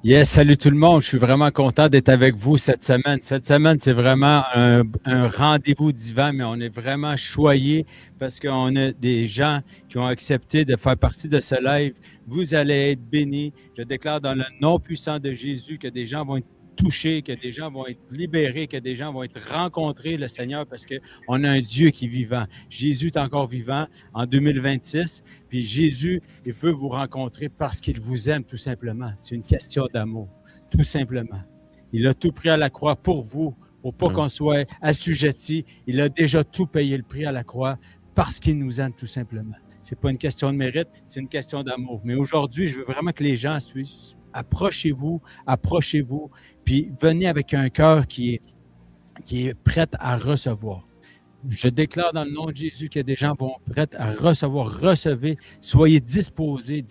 Yes, salut tout le monde. Je suis vraiment content d'être avec vous cette semaine. Cette semaine, c'est vraiment un rendez-vous divin, mais on est vraiment choyés parce qu'on a des gens qui ont accepté de faire partie de ce live. Vous allez être bénis. Je déclare dans le nom puissant de Jésus que des gens vont être touchés, que des gens vont être libérés, que des gens vont être rencontrés, le Seigneur, parce qu'on a un Dieu qui est vivant. Jésus est encore vivant en 2026. Puis Jésus, il veut vous rencontrer parce qu'il vous aime tout simplement. C'est une question d'amour, tout simplement. Il a tout pris à la croix pour vous, pour pas qu'on soit assujetti. Il a déjà tout payé le prix à la croix parce qu'il nous aime tout simplement. C'est pas une question de mérite, c'est une question d'amour. Mais aujourd'hui, je veux vraiment que les gens suivent. Approchez-vous, puis venez avec un cœur qui est prêt à recevoir. Je déclare dans le nom de Jésus que des gens vont prêts à recevoir, recevez, soyez disposez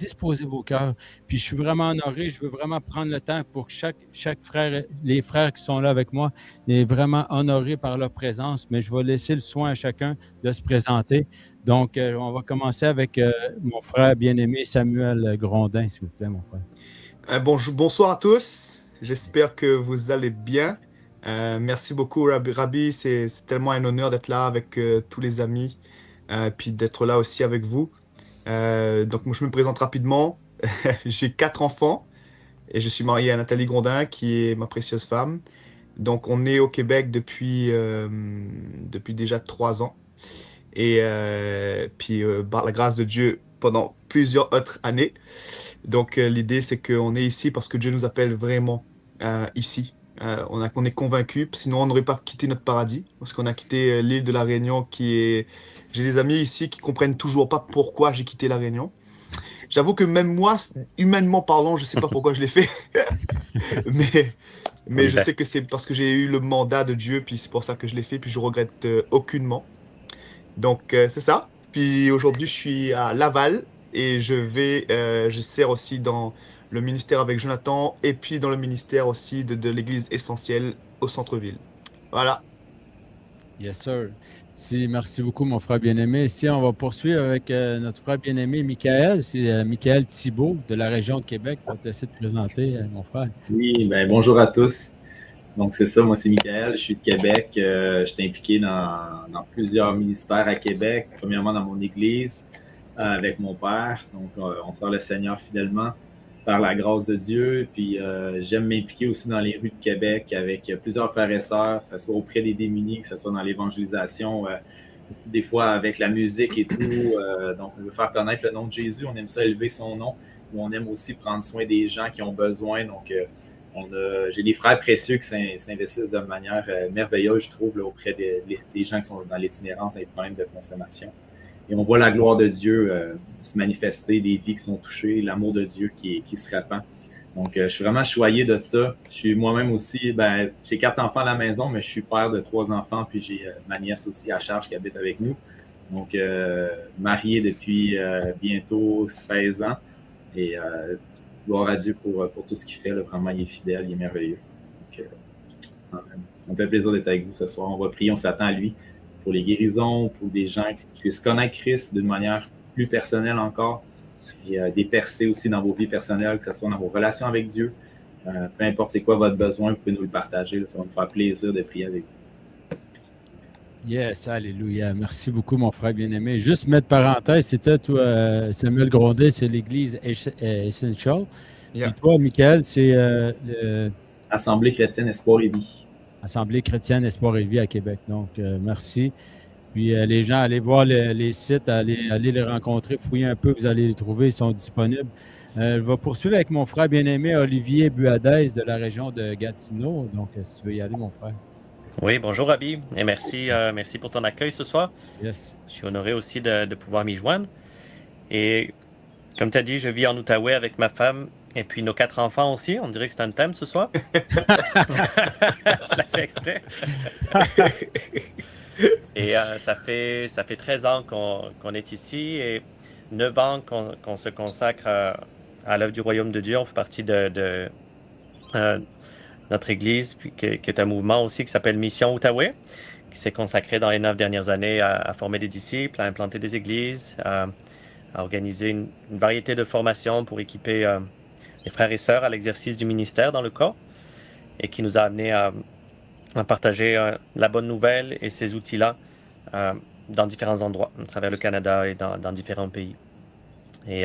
vos cœurs. Puis je suis vraiment honoré, je veux vraiment prendre le temps pour que chaque frère, les frères qui sont là avec moi, est vraiment honoré par leur présence, mais je vais laisser le soin à chacun de se présenter. Donc, on va commencer avec mon frère bien-aimé Samuel Grondin, s'il vous plaît, mon frère. Bonsoir à tous, j'espère que vous allez bien. Merci beaucoup Rabbi, c'est tellement un honneur d'être là avec tous les amis, puis d'être là aussi avec vous. Donc moi, je me présente rapidement. J'ai 4 enfants et je suis marié à Nathalie Grondin qui est ma précieuse femme. Donc on est au Québec depuis déjà 3 ans. Et puis par la grâce de Dieu pendant plusieurs autres années. Donc l'idée c'est qu'on est ici parce que Dieu nous appelle vraiment ici. On est convaincus, sinon on n'aurait pas quitté notre paradis, parce qu'on a quitté l'île de la Réunion qui est... J'ai des amis ici qui comprennent toujours pas pourquoi j'ai quitté la Réunion. J'avoue que même moi, humainement parlant, je sais pas pourquoi je l'ai fait, mais, mais je sais que c'est parce que j'ai eu le mandat de Dieu, puis c'est pour ça que je l'ai fait, puis je regrette aucunement. Donc c'est ça. Puis aujourd'hui, je suis à Laval et je sers aussi dans le ministère avec Jonathan et puis dans le ministère aussi de l'Église essentielle au centre-ville. Voilà. Yes, sir. Si, merci beaucoup, mon frère bien-aimé. Ici, on va poursuivre avec notre frère bien-aimé, Michael. C'est Michael Thibault de la région de Québec. Je vais te laisser te présenter, mon frère. Oui, ben bonjour à tous. Donc c'est ça, moi c'est Michael, je suis de Québec. Je suis impliqué dans plusieurs ministères à Québec. Premièrement dans mon église avec mon père. Donc on sert le Seigneur fidèlement par la grâce de Dieu. Puis j'aime m'impliquer aussi dans les rues de Québec avec plusieurs frères et sœurs, que ce soit auprès des démunis, que ce soit dans l'évangélisation, des fois avec la musique et tout. Donc on veut faire connaître le nom de Jésus, on aime ça élever son nom, mais on aime aussi prendre soin des gens qui ont besoin. Donc j'ai des frères précieux qui s'investissent de manière merveilleuse, je trouve, là, auprès des gens qui sont dans l'itinérance et les problèmes de consommation. Et on voit la gloire de Dieu se manifester, des vies qui sont touchées, l'amour de Dieu qui se répand. Donc, je suis vraiment choyé de ça. Je suis moi-même aussi, j'ai 4 enfants à la maison, mais je suis père de 3 enfants, puis j'ai ma nièce aussi à charge qui habite avec nous. Donc, marié depuis bientôt 16 ans. Et gloire à Dieu pour tout ce qu'il fait. Là, vraiment, il est fidèle, il est merveilleux. Donc, ça me fait plaisir d'être avec vous ce soir. On va prier, on s'attend à lui pour les guérisons, pour des gens qui puissent connaître Christ d'une manière plus personnelle encore. Et des percées aussi dans vos vies personnelles, que ce soit dans vos relations avec Dieu. Peu importe c'est quoi votre besoin, vous pouvez nous le partager. Là, ça va me faire plaisir de prier avec vous. Yes, alléluia. Merci beaucoup, mon frère bien-aimé. Juste mettre parenthèse, c'était toi, Samuel Grondin, c'est l'Église Essential. Yeah. Et toi, Michael, c'est Assemblée chrétienne Espoir et Vie. Assemblée chrétienne Espoir et Vie à Québec. Donc, merci. Puis les gens, allez voir les sites, allez les rencontrer, fouiller un peu, vous allez les trouver, ils sont disponibles. Je vais poursuivre avec mon frère bien-aimé Olivier Buadès de la région de Gatineau. Donc, si tu veux y aller, mon frère. Oui, bonjour Rabbi, et merci pour ton accueil ce soir. Yes. Je suis honoré aussi de pouvoir m'y joindre. Et comme tu as dit, je vis en Outaouais avec ma femme et puis nos 4 enfants aussi. On dirait que c'est un thème ce soir. Je l'ai fait exprès. Et ça fait 13 ans qu'on est ici et 9 ans qu'on se consacre à l'œuvre du Royaume de Dieu. On fait partie de notre église, qui est un mouvement aussi qui s'appelle Mission Outaouais, qui s'est consacré dans les 9 dernières années à former des disciples, à implanter des églises, à organiser une variété de formations pour équiper frères et sœurs à l'exercice du ministère dans le corps et qui nous a amenés à partager la bonne nouvelle et ces outils-là dans différents endroits, à travers le Canada et dans différents pays. Et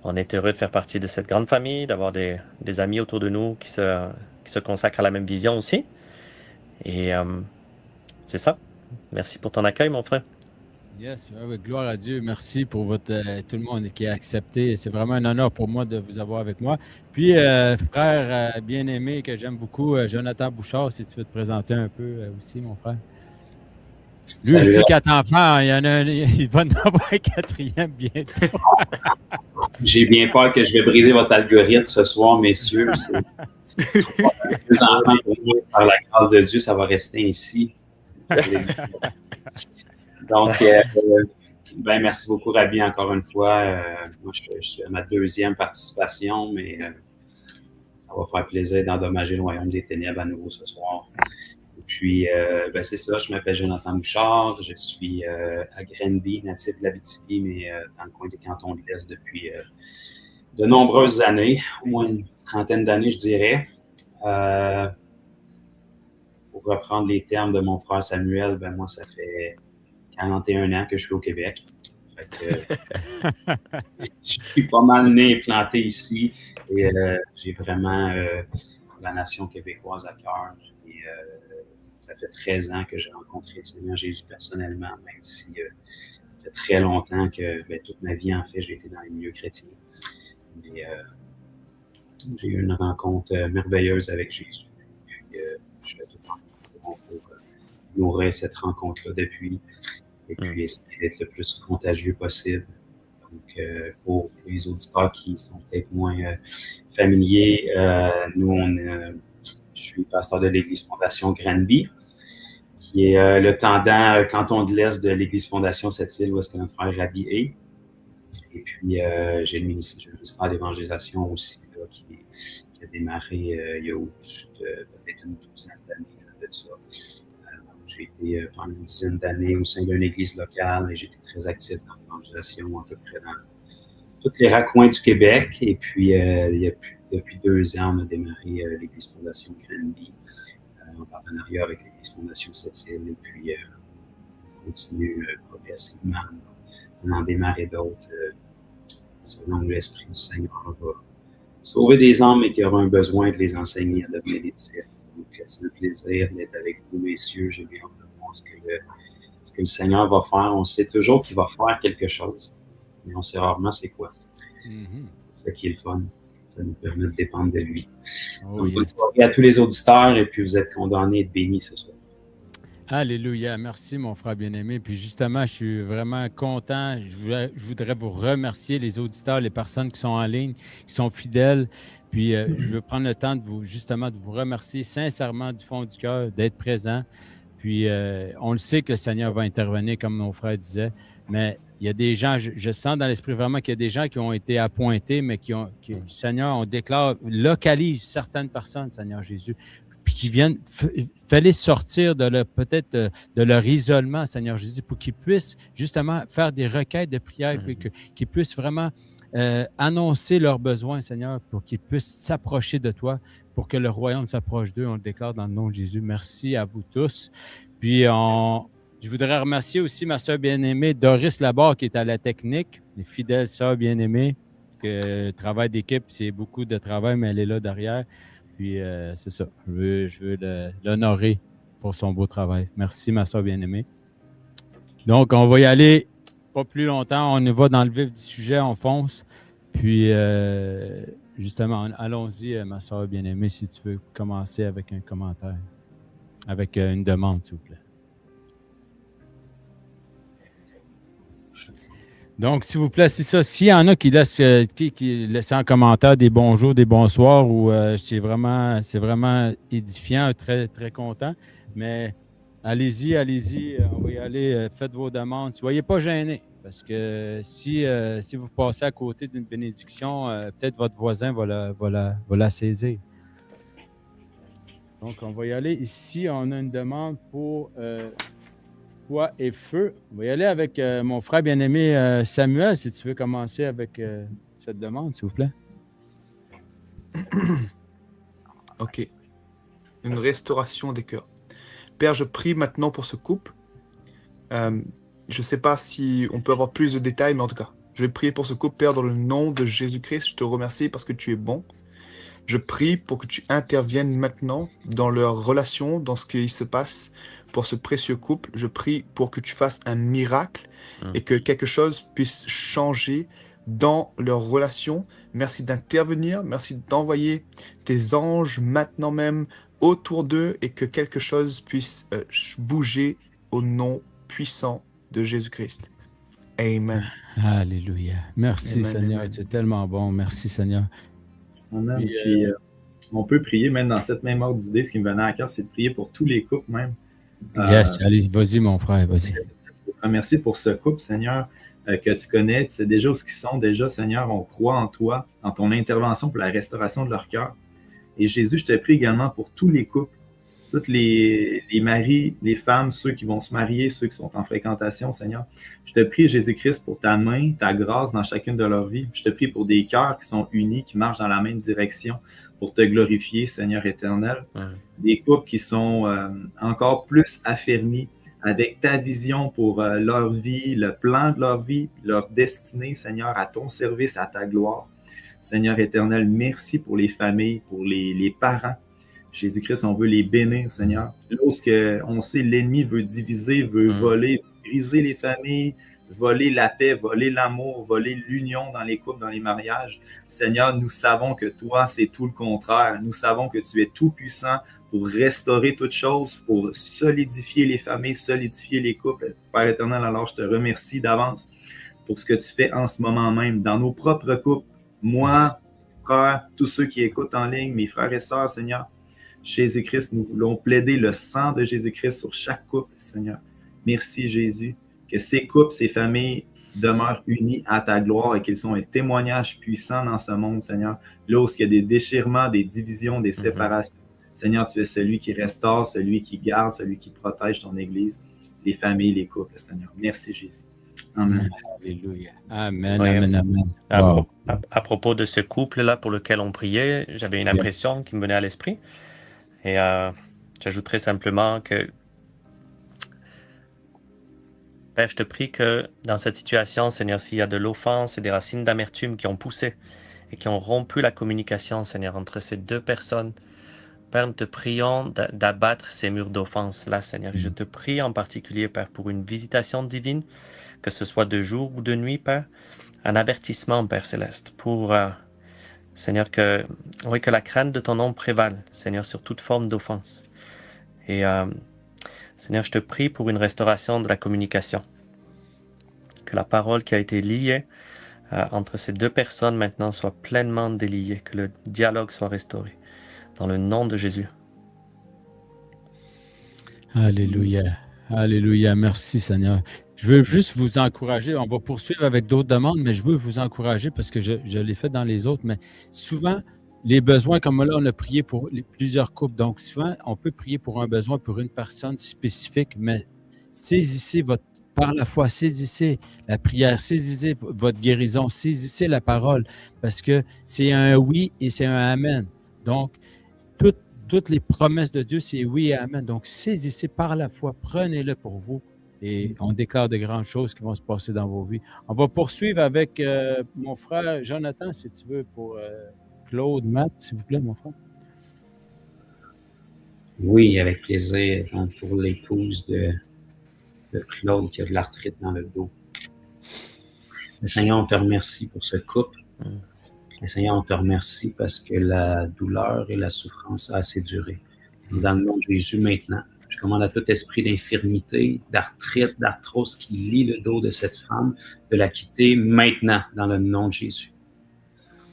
on est heureux de faire partie de cette grande famille, d'avoir des amis autour de nous qui se consacrent à la même vision aussi. Et c'est ça. Merci pour ton accueil, mon frère. Yes, gloire à Dieu. Merci pour tout le monde qui a accepté. C'est vraiment un honneur pour moi de vous avoir avec moi. Puis, frère bien-aimé que j'aime beaucoup, Jonathan Bouchard, si tu veux te présenter un peu aussi, mon frère. Lui Salut. aussi, 4 enfants, il va en avoir un 4e bientôt. J'ai bien peur que je vais briser votre algorithme ce soir, messieurs. C'est 2 enfants pour moi, par la grâce de Dieu, ça va rester ainsi. Donc, merci beaucoup, Rabbi, encore une fois. Moi, je suis à ma 2e participation, mais ça va faire plaisir d'endommager le royaume des ténèbres à nouveau ce soir. Et puis, c'est ça, je m'appelle Jonathan Bouchard, je suis à Granby, natif de l'Abitibi, mais dans le coin des cantons de l'Est depuis de nombreuses années, au moins une trentaine d'années, je dirais. Pour reprendre les termes de mon frère Samuel, moi, ça fait 41 ans que je suis au Québec. Fait que, je suis pas mal né et planté ici et j'ai vraiment la nation québécoise à cœur. Et, ça fait 13 ans que j'ai rencontré le Seigneur Jésus personnellement, même si ça fait très longtemps que toute ma vie, en fait, j'ai été dans les milieux chrétiens. Mais j'ai eu une rencontre merveilleuse avec Jésus. Puis je fais tout le temps pour nourrir cette rencontre-là depuis. Et puis essayer d'être le plus contagieux possible. Donc, pour les auditeurs qui sont peut-être moins familiers, je suis pasteur de l'Église Fondation Granby, qui est le canton de l'Est de l'Église Fondation Sept-Îles, où est-ce que notre frère Rabbi est. Et puis, j'ai le ministère d'évangélisation aussi, là, qui a démarré il y a au-dessus de peut-être une douzaine d'années de ça. J'ai été pendant une dizaine d'années au sein d'une église locale et j'étais très actif dans l'évangélisation à peu près dans tous les raccoins du Québec. Et puis, depuis 2 ans, on a démarré l'église Fondation Granby en partenariat avec l'église Fondation Sept-Îles. Et puis, on continue progressivement. On en démarre d'autres selon l'Esprit du Seigneur. On va sauver des âmes et qui auront un besoin de les enseigner à devenir des disciples. Donc, c'est un plaisir d'être avec vous, messieurs. J'ai bien hâte de voir ce que le Seigneur va faire. On sait toujours qu'il va faire quelque chose, mais on sait rarement c'est quoi. C'est ça qui est le fun. Ça nous permet de dépendre de lui. Donc, bonne soirée à tous les auditeurs et puis vous êtes condamnés à être bénis ce soir. Alléluia. Merci, mon frère bien-aimé. Puis justement, je suis vraiment content. Je voudrais vous remercier, les auditeurs, les personnes qui sont en ligne, qui sont fidèles. Puis, je veux prendre le temps de vous remercier sincèrement du fond du cœur d'être présent. Puis, on le sait que le Seigneur va intervenir, comme mon frère disait, mais il y a des gens, je sens dans l'esprit vraiment qu'il y a des gens qui ont été appointés, mais Seigneur, on localise certaines personnes, Seigneur Jésus, puis qui viennent, fallait sortir peut-être de leur isolement, Seigneur Jésus, pour qu'ils puissent justement faire des requêtes de prière, puis qu'ils puissent vraiment annoncer leurs besoins, Seigneur, pour qu'ils puissent s'approcher de toi, pour que le royaume s'approche d'eux. On le déclare dans le nom de Jésus. Merci à vous tous. Puis, je voudrais remercier aussi ma sœur bien-aimée, Doris Labarre, qui est à la technique, une fidèle sœur bien-aimée, que travail d'équipe, c'est beaucoup de travail, mais elle est là derrière. Puis, c'est ça. Je veux l'honorer pour son beau travail. Merci, ma sœur bien-aimée. Donc, on va y aller pas plus longtemps. On y va dans le vif du sujet, on fonce. Puis, justement, allons-y, ma sœur bien-aimée, si tu veux commencer avec un commentaire, avec une demande, s'il vous plaît. Donc, s'il vous plaît, c'est ça. S'il y en a qui laissent en commentaire des bonjours, des bonsoirs, ou c'est vraiment édifiant, très, très content. Mais allez-y, on va y aller. Faites vos demandes. Soyez pas gênés, parce que si vous passez à côté d'une bénédiction, peut-être votre voisin va la saisir. Donc, on va y aller. Ici, on a une demande pour foi et feu. On va y aller avec mon frère bien-aimé Samuel, si tu veux commencer avec cette demande, s'il vous plaît. Ok. Une restauration des cœurs. Père, je prie maintenant pour ce couple. Je ne sais pas si on peut avoir plus de détails, mais en tout cas, je vais prier pour ce couple, Père, dans le nom de Jésus-Christ. Je te remercie parce que tu es bon. Je prie pour que tu interviennes maintenant dans leur relation, dans ce qui se passe pour ce précieux couple. Je prie pour que tu fasses un miracle et que quelque chose puisse changer dans leur relation. Merci d'intervenir, merci d'envoyer tes anges maintenant même autour d'eux et que quelque chose puisse bouger au nom puissant de Jésus-Christ. Amen. Alléluia. Merci, Amen, Seigneur. amen. Tu es tellement bon. Merci, Seigneur. Amen. Puis, Puis, on peut prier même dans cette même ordre d'idée. Ce qui me venait à cœur, c'est de prier pour tous les couples même. Yes, allez, vas-y, mon frère, vas-y. Merci pour ce couple, Seigneur, que tu connais. Tu sais déjà où ils sont. Déjà, Seigneur, on croit en toi, en ton intervention pour la restauration de leur cœur. Et Jésus, je te prie également pour tous les couples, tous les maris, les femmes, ceux qui vont se marier, ceux qui sont en fréquentation, Seigneur. Je te prie, Jésus-Christ, pour ta main, ta grâce dans chacune de leurs vies. Je te prie pour des cœurs qui sont unis, qui marchent dans la même direction pour te glorifier, Seigneur éternel. Des couples qui sont encore plus affermis avec ta vision pour leur vie, le plan de leur vie, leur destinée, Seigneur, à ton service, à ta gloire. Seigneur éternel, merci pour les familles, pour les parents. Jésus-Christ, on veut les bénir, Seigneur. Lorsque on sait l'ennemi veut diviser, veut voler, briser les familles, voler la paix, voler l'amour, voler l'union dans les couples, dans les mariages. Seigneur, nous savons que toi, c'est tout le contraire. Nous savons que tu es tout puissant pour restaurer toutes choses, pour solidifier les familles, solidifier les couples. Père éternel, alors je te remercie d'avance pour ce que tu fais en ce moment même dans nos propres couples. Moi, frère, tous ceux qui écoutent en ligne, mes frères et sœurs, Seigneur, Jésus-Christ, nous voulons plaider le sang de Jésus-Christ sur chaque couple, Seigneur. Merci, Jésus, que ces couples, ces familles demeurent unis à ta gloire et qu'ils sont un témoignage puissant dans ce monde, Seigneur. Lorsqu'il y a des déchirements, des divisions, des séparations, Seigneur, tu es celui qui restaure, celui qui garde, celui qui protège ton Église, les familles, les couples, Seigneur. Merci, Jésus. Amen. Alléluia. Amen, Oui. amen, amen. Wow. À propos de ce couple-là pour lequel on priait, j'avais une impression qui me venait à l'esprit. Et j'ajouterais simplement que, Père, je te prie que dans cette situation, Seigneur, s'il y a de l'offense et des racines d'amertume qui ont poussé et qui ont rompu la communication, Seigneur, entre ces deux personnes, Père, nous te prions d'abattre ces murs d'offense-là, Seigneur. Et je te prie en particulier, Père, pour une visitation divine, que ce soit de jour ou de nuit, Père, un avertissement, Père Céleste, pour, Seigneur, que la crainte de ton nom prévale, Seigneur, sur toute forme d'offense. Et, Seigneur, je te prie pour une restauration de la communication, que la parole qui a été liée entre ces deux personnes maintenant soit pleinement déliée, que le dialogue soit restauré. Dans le nom de Jésus. Alléluia. Alléluia. Merci, Seigneur. Je veux juste vous encourager. On va poursuivre avec d'autres demandes, mais je veux vous encourager parce que je l'ai fait dans les autres. Mais souvent, les besoins, comme là, on a prié pour plusieurs couples. Donc, souvent, on peut prier pour un besoin pour une personne spécifique, mais saisissez par la foi, saisissez la prière, saisissez votre guérison, saisissez la parole parce que c'est un oui et c'est un amen. Donc, toutes les promesses de Dieu, c'est oui et amen. Donc, saisissez par la foi, prenez-le pour vous et on déclare de grandes choses qui vont se passer dans vos vies. On va poursuivre avec mon frère Jonathan, si tu veux, pour Claude, Matt, s'il vous plaît, mon frère. Oui, avec plaisir. Donc, pour l'épouse de Claude qui a de l'arthrite dans le dos. Le Seigneur, on te remercie pour ce couple. Le Seigneur, on te remercie parce que la douleur et la souffrance a assez duré. Dans le nom de Jésus, maintenant, je commande à tout esprit d'infirmité, d'arthrite, d'arthrose qui lie le dos de cette femme, de la quitter maintenant, dans le nom de Jésus.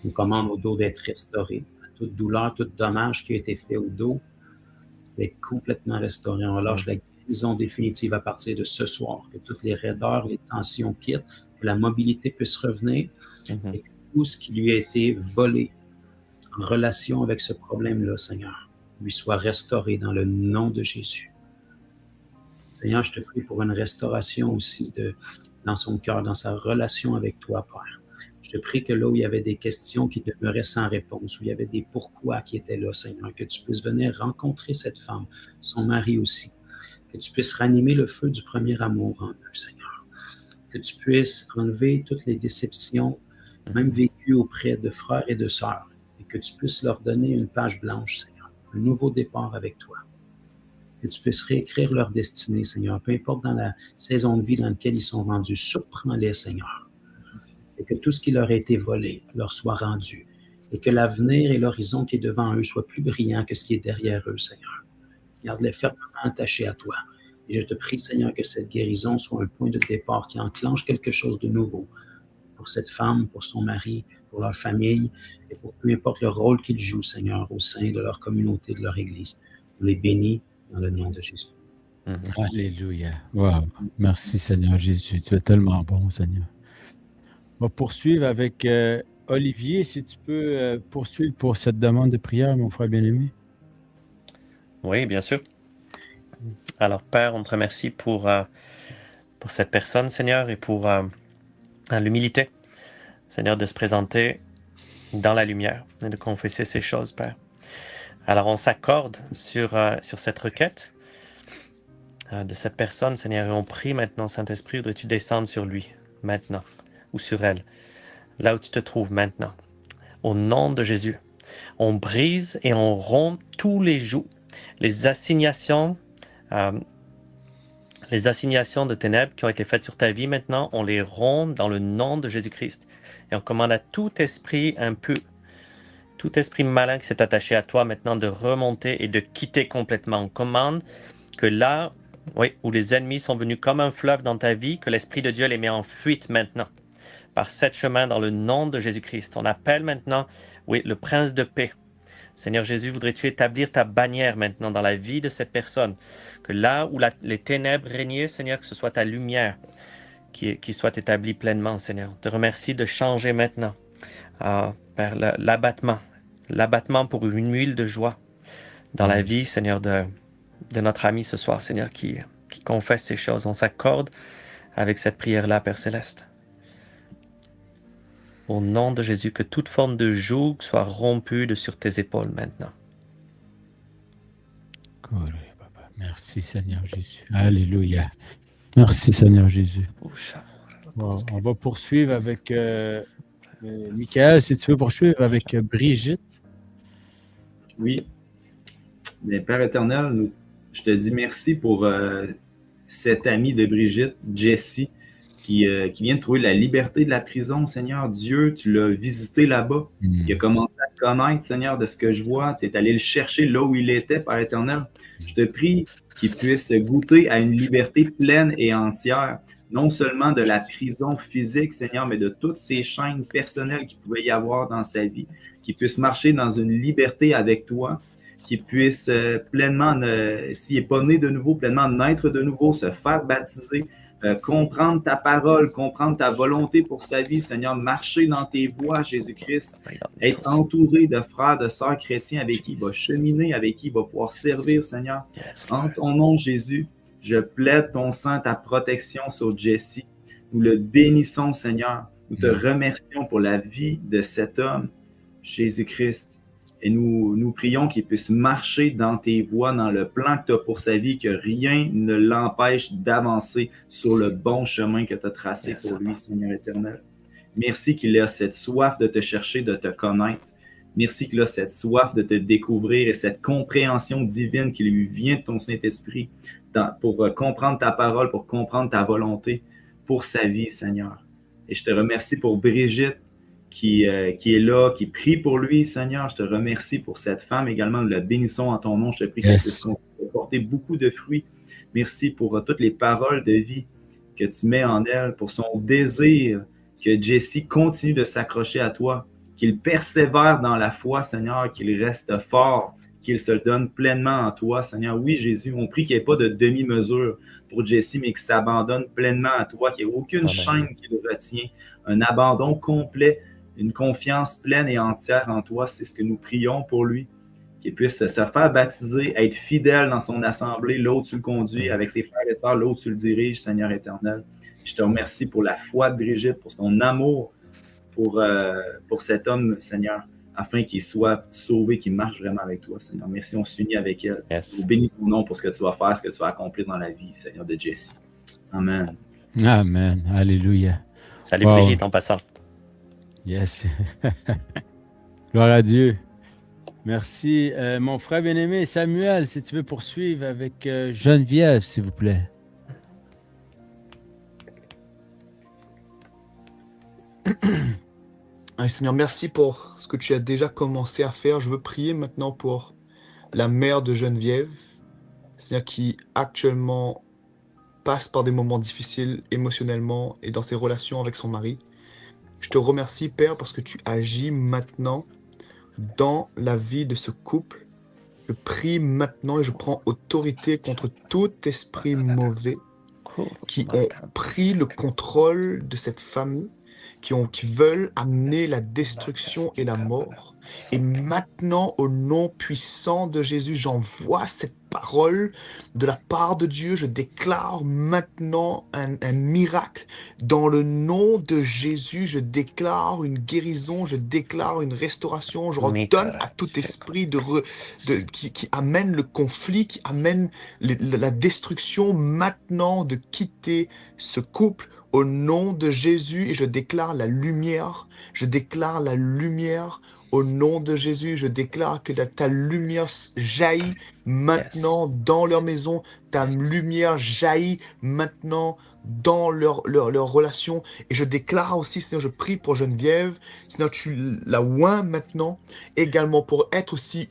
On commande au dos d'être restauré. Toute douleur, tout dommage qui a été fait au dos, d'être complètement restauré. On relâche la guérison définitive à partir de ce soir, que toutes les raideurs, les tensions quittent, que la mobilité puisse revenir, et que tout ce qui lui a été volé en relation avec ce problème-là, Seigneur, lui soit restauré dans le nom de Jésus. Seigneur, je te prie pour une restauration aussi dans son cœur, dans sa relation avec toi, Père. Je Je prie que là où il y avait des questions qui demeuraient sans réponse, où il y avait des pourquoi qui étaient là, Seigneur, que tu puisses venir rencontrer cette femme, son mari aussi, que tu puisses ranimer le feu du premier amour en eux, Seigneur, que tu puisses enlever toutes les déceptions, même vécues auprès de frères et de sœurs, et que tu puisses leur donner une page blanche, Seigneur, un nouveau départ avec toi. Que tu puisses réécrire leur destinée, Seigneur, peu importe dans la saison de vie dans laquelle ils sont rendus. Surprends-les, Seigneur. Et que tout ce qui leur a été volé leur soit rendu. Et que l'avenir et l'horizon qui est devant eux soient plus brillants que ce qui est derrière eux, Seigneur. Garde-les fermement attachés à toi. Et je te prie, Seigneur, que cette guérison soit un point de départ qui enclenche quelque chose de nouveau pour cette femme, pour son mari, pour leur famille et pour peu importe le rôle qu'ils jouent, Seigneur, au sein de leur communauté, de leur Église. On les bénit dans le nom de Jésus. Alléluia. Wow. Merci, Seigneur Jésus. Tu es tellement bon, Seigneur. On va poursuivre avec Olivier. Si tu peux poursuivre pour cette demande de prière, mon frère bien-aimé. Oui, bien sûr. Alors, Père, on te remercie pour cette personne, Seigneur, et pour l'humilité, Seigneur, de se présenter dans la lumière et de confesser ces choses, Père. Alors, on s'accorde sur cette requête de cette personne, Seigneur, et on prie maintenant, Saint-Esprit, voudrais-tu descendre sur lui, maintenant, ou sur elle, là où tu te trouves maintenant. Au nom de Jésus, on brise et on rompt tous les jougs, les assignations de ténèbres qui ont été faites sur ta vie maintenant, on les rompt dans le nom de Jésus-Christ. Et on commande à tout esprit impur, tout esprit malin qui s'est attaché à toi maintenant de remonter et de quitter complètement. On commande que là, où les ennemis sont venus comme un fleuve dans ta vie, que l'Esprit de Dieu les met en fuite maintenant. Par sept chemins dans le nom de Jésus-Christ. On appelle maintenant, le Prince de paix. Seigneur Jésus, voudrais-tu établir ta bannière maintenant dans la vie de cette personne? Que là où les ténèbres régnaient, Seigneur, que ce soit ta lumière qui soit établie pleinement, Seigneur. On te remercie de changer maintenant, Père, l'abattement pour une huile de joie dans la vie, Seigneur, de notre ami ce soir, Seigneur, qui confesse ces choses. On s'accorde avec cette prière-là, Père Céleste. Au nom de Jésus, que toute forme de joug soit rompue de sur tes épaules maintenant. Merci, Seigneur Jésus. Alléluia. Merci, Seigneur Jésus. Wow. On va poursuivre avec Michael, si tu veux poursuivre avec Brigitte. Oui. Mais Père éternel, je te dis merci pour cet ami de Brigitte, Jessie, qui vient de trouver la liberté de la prison, Seigneur Dieu. Tu l'as visité là-bas. Il a commencé à te connaître, Seigneur, de ce que je vois. Tu es allé le chercher là où il était, Père éternel. Je te prie qu'il puisse goûter à une liberté pleine et entière, non seulement de la prison physique, Seigneur, mais de toutes ces chaînes personnelles qu'il pouvait y avoir dans sa vie, qu'il puisse marcher dans une liberté avec toi, qu'il puisse pleinement, s'il n'est pas né de nouveau, pleinement naître de nouveau, se faire baptiser, comprendre ta parole, comprendre ta volonté pour sa vie, Seigneur, marcher dans tes voies, Jésus-Christ, être entouré de frères, de sœurs chrétiens avec qui il va cheminer, avec qui il va pouvoir servir, Seigneur. En ton nom, Jésus, je plaide ton sang, ta protection sur Jessie. Nous le bénissons, Seigneur. Nous te remercions pour la vie de cet homme, Jésus-Christ. Et nous prions qu'il puisse marcher dans tes voies, dans le plan que tu as pour sa vie, que rien ne l'empêche d'avancer sur le bon chemin que tu as tracé pour lui, Seigneur éternel. Merci qu'il ait cette soif de te chercher, de te connaître. Merci qu'il a cette soif de te découvrir et cette compréhension divine qui lui vient de ton Saint-Esprit pour comprendre ta parole, pour comprendre ta volonté pour sa vie, Seigneur. Et je te remercie pour Brigitte, qui est là, qui prie pour lui, Seigneur. Je te remercie pour cette femme également. Nous la bénissons en ton nom. Je te prie qu'elle puisse porter beaucoup de fruits. Merci pour toutes les paroles de vie que tu mets en elle, pour son désir que Jessie continue de s'accrocher à toi, qu'il persévère dans la foi, Seigneur, qu'il reste fort, qu'il se donne pleinement en toi, Seigneur. Oui, Jésus, on prie qu'il n'y ait pas de demi-mesure pour Jessie, mais qu'il s'abandonne pleinement à toi, qu'il n'y ait aucune chaîne qui le retient, un abandon complet, une confiance pleine et entière en toi. C'est ce que nous prions pour lui, qu'il puisse se faire baptiser, être fidèle dans son assemblée, là où tu le conduis, avec ses frères et sœurs, là où tu le diriges, Seigneur éternel. Je te remercie pour la foi de Brigitte, pour son amour pour cet homme, Seigneur, afin qu'il soit sauvé, qu'il marche vraiment avec toi, Seigneur. Merci, on s'unit avec elle. Yes. Nous bénis ton nom pour ce que tu vas faire, ce que tu vas accomplir dans la vie, Seigneur, de Jessie. Amen. Amen. Alléluia. Salut Wow. Brigitte en passant. Yes. Gloire à Dieu. Merci. Mon frère bien-aimé Samuel, si tu veux poursuivre avec Geneviève, s'il vous plaît. Seigneur, merci pour ce que tu as déjà commencé à faire. Je veux prier maintenant pour la mère de Geneviève, Seigneur, qui actuellement passe par des moments difficiles émotionnellement et dans ses relations avec son mari. Je te remercie, Père, parce que tu agis maintenant dans la vie de ce couple. Je prie maintenant et je prends autorité contre tout esprit mauvais qui ont pris le contrôle de cette famille, qui veulent amener la destruction et la mort. Et maintenant, au nom puissant de Jésus, j'envoie cette parole de la part de Dieu. Je déclare maintenant un miracle. Dans le nom de Jésus, je déclare une guérison, je déclare une restauration. Je redonne à tout esprit qui amène le conflit, qui amène la destruction maintenant de quitter ce couple. Au nom de Jésus, et je déclare la lumière. Je déclare la lumière. Au nom de Jésus, je déclare que ta lumière jaillit maintenant dans leur maison. Ta lumière jaillit maintenant dans leur relation. Et je déclare aussi, Seigneur, je prie pour Geneviève. Seigneur, tu la oins maintenant également pour être aussi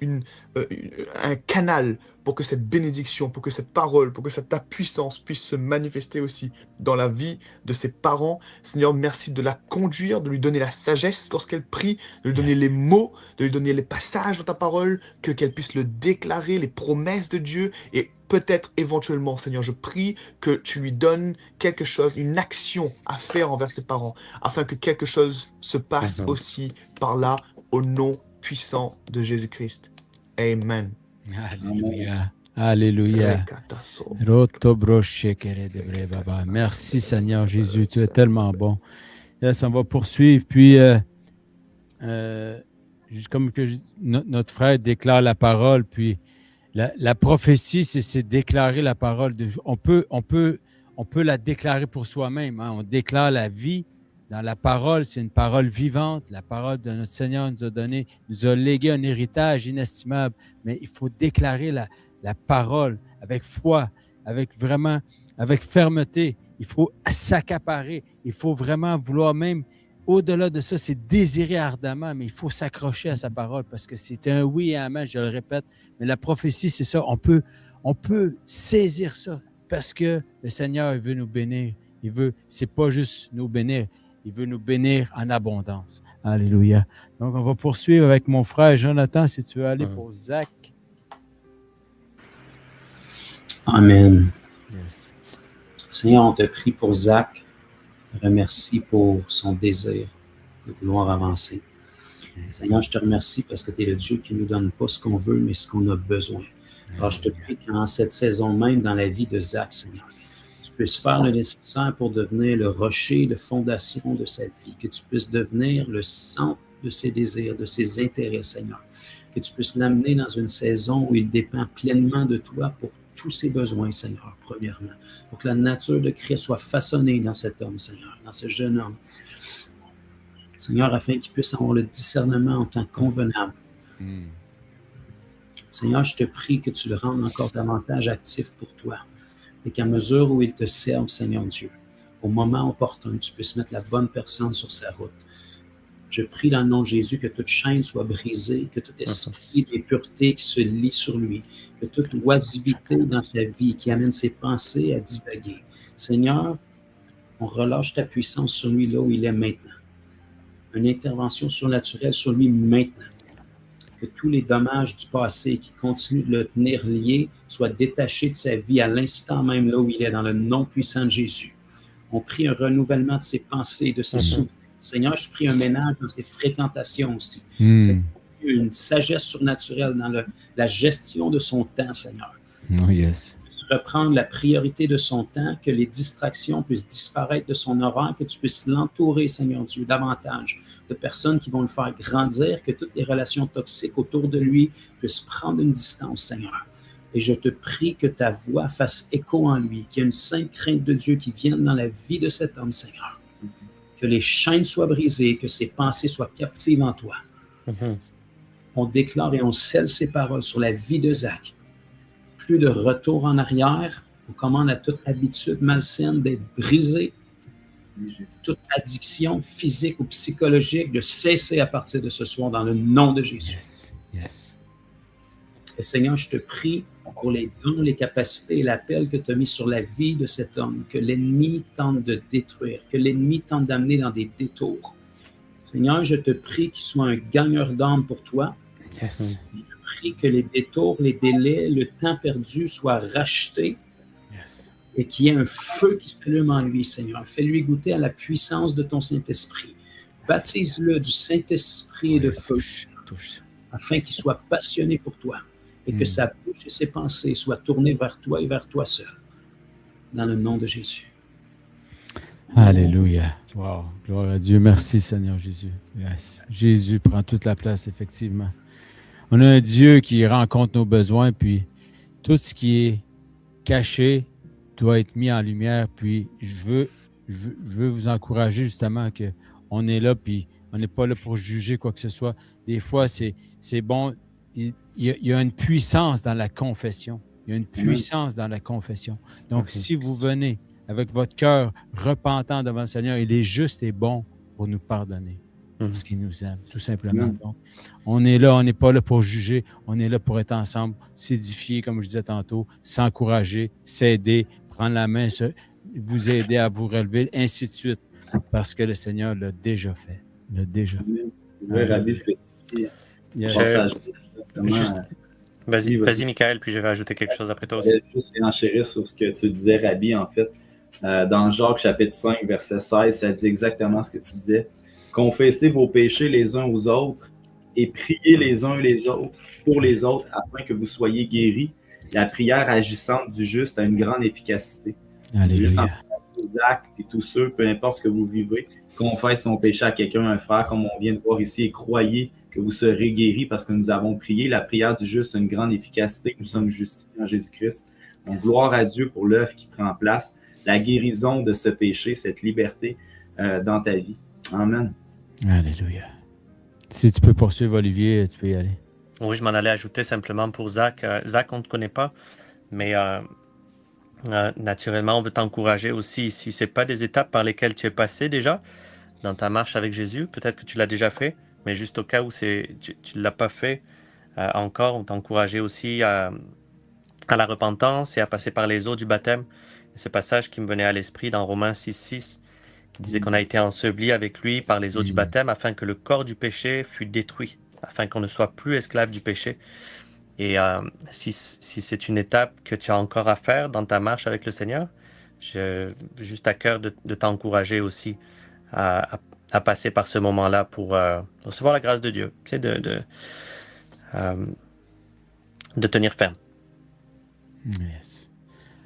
un canal pour que cette bénédiction, pour que cette parole, pour que ta puissance puisse se manifester aussi dans la vie de ses parents. Seigneur, merci de la conduire, de lui donner la sagesse lorsqu'elle prie, de lui donner les mots, de lui donner les passages dans ta parole, qu'elle puisse le déclarer, les promesses de Dieu. Et peut-être éventuellement, Seigneur, je prie que tu lui donnes quelque chose, une action à faire envers ses parents, afin que quelque chose se passe aussi par là, au nom puissant de Jésus-Christ. Amen. Alléluia. Alléluia. Merci Seigneur Jésus, tu es tellement bon. Là, on va poursuivre. Puis, comme que notre frère déclare la parole, puis la prophétie, c'est déclarer la parole. On peut la déclarer pour soi-même. Hein. On déclare la vie. Dans la parole, c'est une parole vivante. La parole de notre Seigneur nous a légué un héritage inestimable. Mais il faut déclarer la parole avec foi, avec fermeté. Il faut s'accaparer. Il faut vraiment vouloir même, au-delà de ça, c'est désirer ardemment, mais il faut s'accrocher à sa parole parce que c'est un oui et un amen, je le répète. Mais la prophétie, c'est ça. On peut saisir ça parce que le Seigneur, il veut nous bénir. C'est pas juste nous bénir. Il veut nous bénir en abondance. Alléluia. Donc, on va poursuivre avec mon frère Jonathan, si tu veux aller pour Zach. Amen. Yes. Seigneur, on te prie pour Zach. Remercie pour son désir de vouloir avancer. Seigneur, je te remercie parce que tu es le Dieu qui ne nous donne pas ce qu'on veut, mais ce qu'on a besoin. Alors, je te prie qu'en cette saison même, dans la vie de Zach, Seigneur, tu puisses faire le nécessaire pour devenir le rocher de fondation de sa vie, que tu puisses devenir le centre de ses désirs, de ses intérêts, Seigneur, que tu puisses l'amener dans une saison où il dépend pleinement de toi pour tous ses besoins, Seigneur, premièrement, pour que la nature de Christ soit façonnée dans cet homme, Seigneur, dans ce jeune homme, Seigneur, afin qu'il puisse avoir le discernement en temps convenable. Seigneur, je te prie que tu le rendes encore davantage actif pour toi. Et qu'à mesure où il te serve, Seigneur Dieu, au moment opportun, tu puisses mettre la bonne personne sur sa route. Je prie dans le nom de Jésus que toute chaîne soit brisée, que tout esprit d'impureté qui se lie sur lui, que toute oisivité dans sa vie qui amène ses pensées à divaguer. Seigneur, on relâche ta puissance sur lui là où il est maintenant. Une intervention surnaturelle sur lui maintenant. Que tous les dommages du passé qui continuent de le tenir lié soient détachés de sa vie à l'instant même là où il est, dans le nom puissant de Jésus. On prie un renouvellement de ses pensées, de ses souvenirs. Seigneur, je prie un ménage dans ses fréquentations aussi. Une sagesse surnaturelle dans la gestion de son temps, Seigneur. Oh yes. reprendre la priorité de son temps, que les distractions puissent disparaître de son horaire, que tu puisses l'entourer, Seigneur Dieu, davantage de personnes qui vont le faire grandir, que toutes les relations toxiques autour de lui puissent prendre une distance, Seigneur. Et je te prie que ta voix fasse écho en lui, qu'il y ait une sainte crainte de Dieu qui vienne dans la vie de cet homme, Seigneur. Que les chaînes soient brisées, que ses pensées soient captives en toi. On déclare et on scelle ces paroles sur la vie de Zach. Plus de retour en arrière. On commande à toute habitude malsaine d'être brisée. Toute addiction physique ou psychologique de cesser à partir de ce soir dans le nom de Jésus. Yes. Yes. Et Seigneur, je te prie pour les dons, les capacités et l'appel que tu as mis sur la vie de cet homme, que l'ennemi tente de détruire, que l'ennemi tente d'amener dans des détours. Seigneur, je te prie qu'il soit un gagneur d'âme pour toi. Yes. Je te prie que les détours, les délais, le temps perdu soient rachetés. Yes. Et qu'il y ait un feu qui s'allume en lui, Seigneur. Fais-lui goûter à la puissance de ton Saint-Esprit. Baptise-le du Saint-Esprit et de feu, afin qu'il soit passionné pour toi et que sa bouche et ses pensées soient tournées vers toi et vers toi seul. Dans le nom de Jésus. Alléluia. Wow. Gloire à Dieu. Merci, Seigneur Jésus. Yes. Jésus prend toute la place, effectivement. On a un Dieu qui rencontre nos besoins, puis tout ce qui est caché doit être mis en lumière. Puis je veux vous encourager justement qu'on est là, puis on n'est pas là pour juger quoi que ce soit. Des fois, c'est bon. Il y a une puissance dans la confession. Il y a une puissance dans la confession. Donc, si vous venez avec votre cœur repentant devant le Seigneur, il est juste et bon pour nous pardonner. Parce qu'il nous aime, tout simplement. Donc, on est là, on n'est pas là pour juger, on est là pour être ensemble, s'édifier, comme je disais tantôt, s'encourager, s'aider, prendre la main, vous aider à vous relever, ainsi de suite, parce que le Seigneur l'a déjà fait. Oui, Rabbi, ce que tu dis. Vas-y, Michael, puis je vais ajouter quelque chose après toi aussi. Je vais juste enchérir sur ce que tu disais, Rabbi, en fait. Dans Jacques chapitre 5, verset 16, ça dit exactement ce que tu disais. Confessez vos péchés les uns aux autres et priez les uns les autres pour les autres afin que vous soyez guéris. La prière agissante du juste a une grande efficacité. Alléluia. Isaac et tous ceux, peu importe ce que vous vivez, confesse mon péché à quelqu'un, un frère, comme on vient de voir ici, et croyez que vous serez guéris parce que nous avons prié. La prière du juste a une grande efficacité. Nous sommes justifiés en Jésus-Christ. Donc, gloire à Dieu pour l'œuvre qui prend place, la guérison de ce péché, cette liberté dans ta vie. Amen. Alléluia. Si tu peux poursuivre, Olivier, tu peux y aller. Oui, je m'en allais ajouter simplement pour Zach. Zach, on ne te connaît pas, mais naturellement, on veut t'encourager aussi. Si ce n'est pas des étapes par lesquelles tu es passé déjà dans ta marche avec Jésus, peut-être que tu l'as déjà fait, mais juste au cas où tu ne l'as pas fait encore, on t'encourageait aussi à la repentance et à passer par les eaux du baptême. Et ce passage qui me venait à l'esprit dans Romains 6,6, qui disait qu'on a été ensevelis avec lui par les eaux du baptême afin que le corps du péché fût détruit, afin qu'on ne soit plus esclave du péché. Et si c'est une étape que tu as encore à faire dans ta marche avec le Seigneur, j'ai juste à cœur de t'encourager aussi à passer par ce moment-là pour recevoir la grâce de Dieu, tu sais, de tenir ferme. Yes.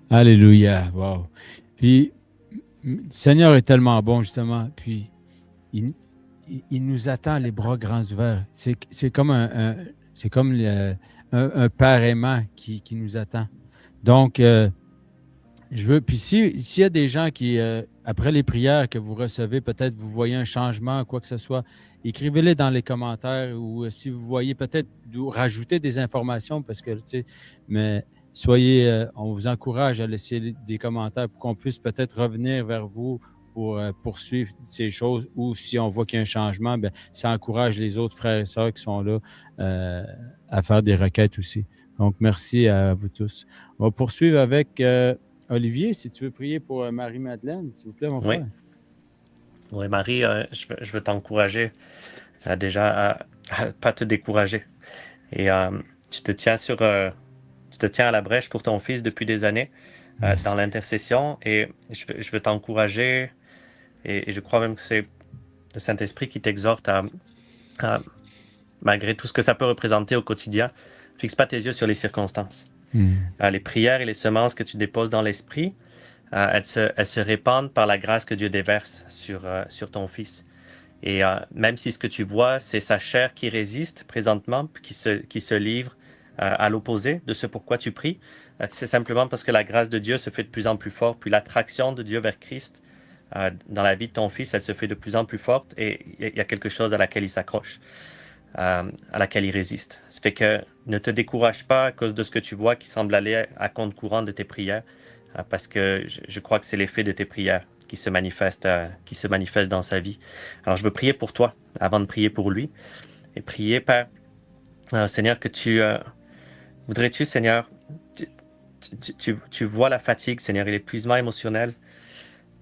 Alléluia. Wow. Puis, le Seigneur est tellement bon, justement. Puis, il nous attend les bras grands ouverts. C'est comme un père aimant qui nous attend. Donc, puis s'il y a des gens qui, après les prières que vous recevez, peut-être vous voyez un changement, quoi que ce soit, écrivez-les dans les commentaires ou si vous voyez peut-être rajouter des informations parce que, tu sais, mais on vous encourage à laisser des commentaires pour qu'on puisse peut-être revenir vers vous pour poursuivre ces choses ou si on voit qu'il y a un changement, bien, ça encourage les autres frères et sœurs qui sont là à faire des requêtes aussi. Donc, merci à vous tous. On va poursuivre avec Olivier, si tu veux prier pour Marie-Madeleine, s'il vous plaît, mon frère. Oui, Marie, je veux t'encourager déjà à ne pas te décourager. Et tu te tiens à la brèche pour ton fils depuis des années dans l'intercession et je veux t'encourager et je crois même que c'est le Saint-Esprit qui t'exhorte à malgré tout ce que ça peut représenter au quotidien, fixe pas tes yeux sur les circonstances. Les prières et les semences que tu déposes dans l'esprit, elles se répandent par la grâce que Dieu déverse sur ton Fils. Et même si ce que tu vois, c'est sa chair qui résiste présentement, qui se livre à l'opposé de ce pourquoi tu pries, c'est simplement parce que la grâce de Dieu se fait de plus en plus forte, puis l'attraction de Dieu vers Christ dans la vie de ton Fils, elle se fait de plus en plus forte, et il y a quelque chose à laquelle il s'accroche, à laquelle il résiste. Ça fait que ne te décourage pas à cause de ce que tu vois qui semble aller à compte courant de tes prières, parce que je crois que c'est l'effet de tes prières qui se manifeste dans sa vie. Alors, je veux prier pour toi avant de prier pour lui. Et prier, Père, Seigneur, que voudrais-tu, Seigneur, tu vois la fatigue, Seigneur, et l'épuisement émotionnel,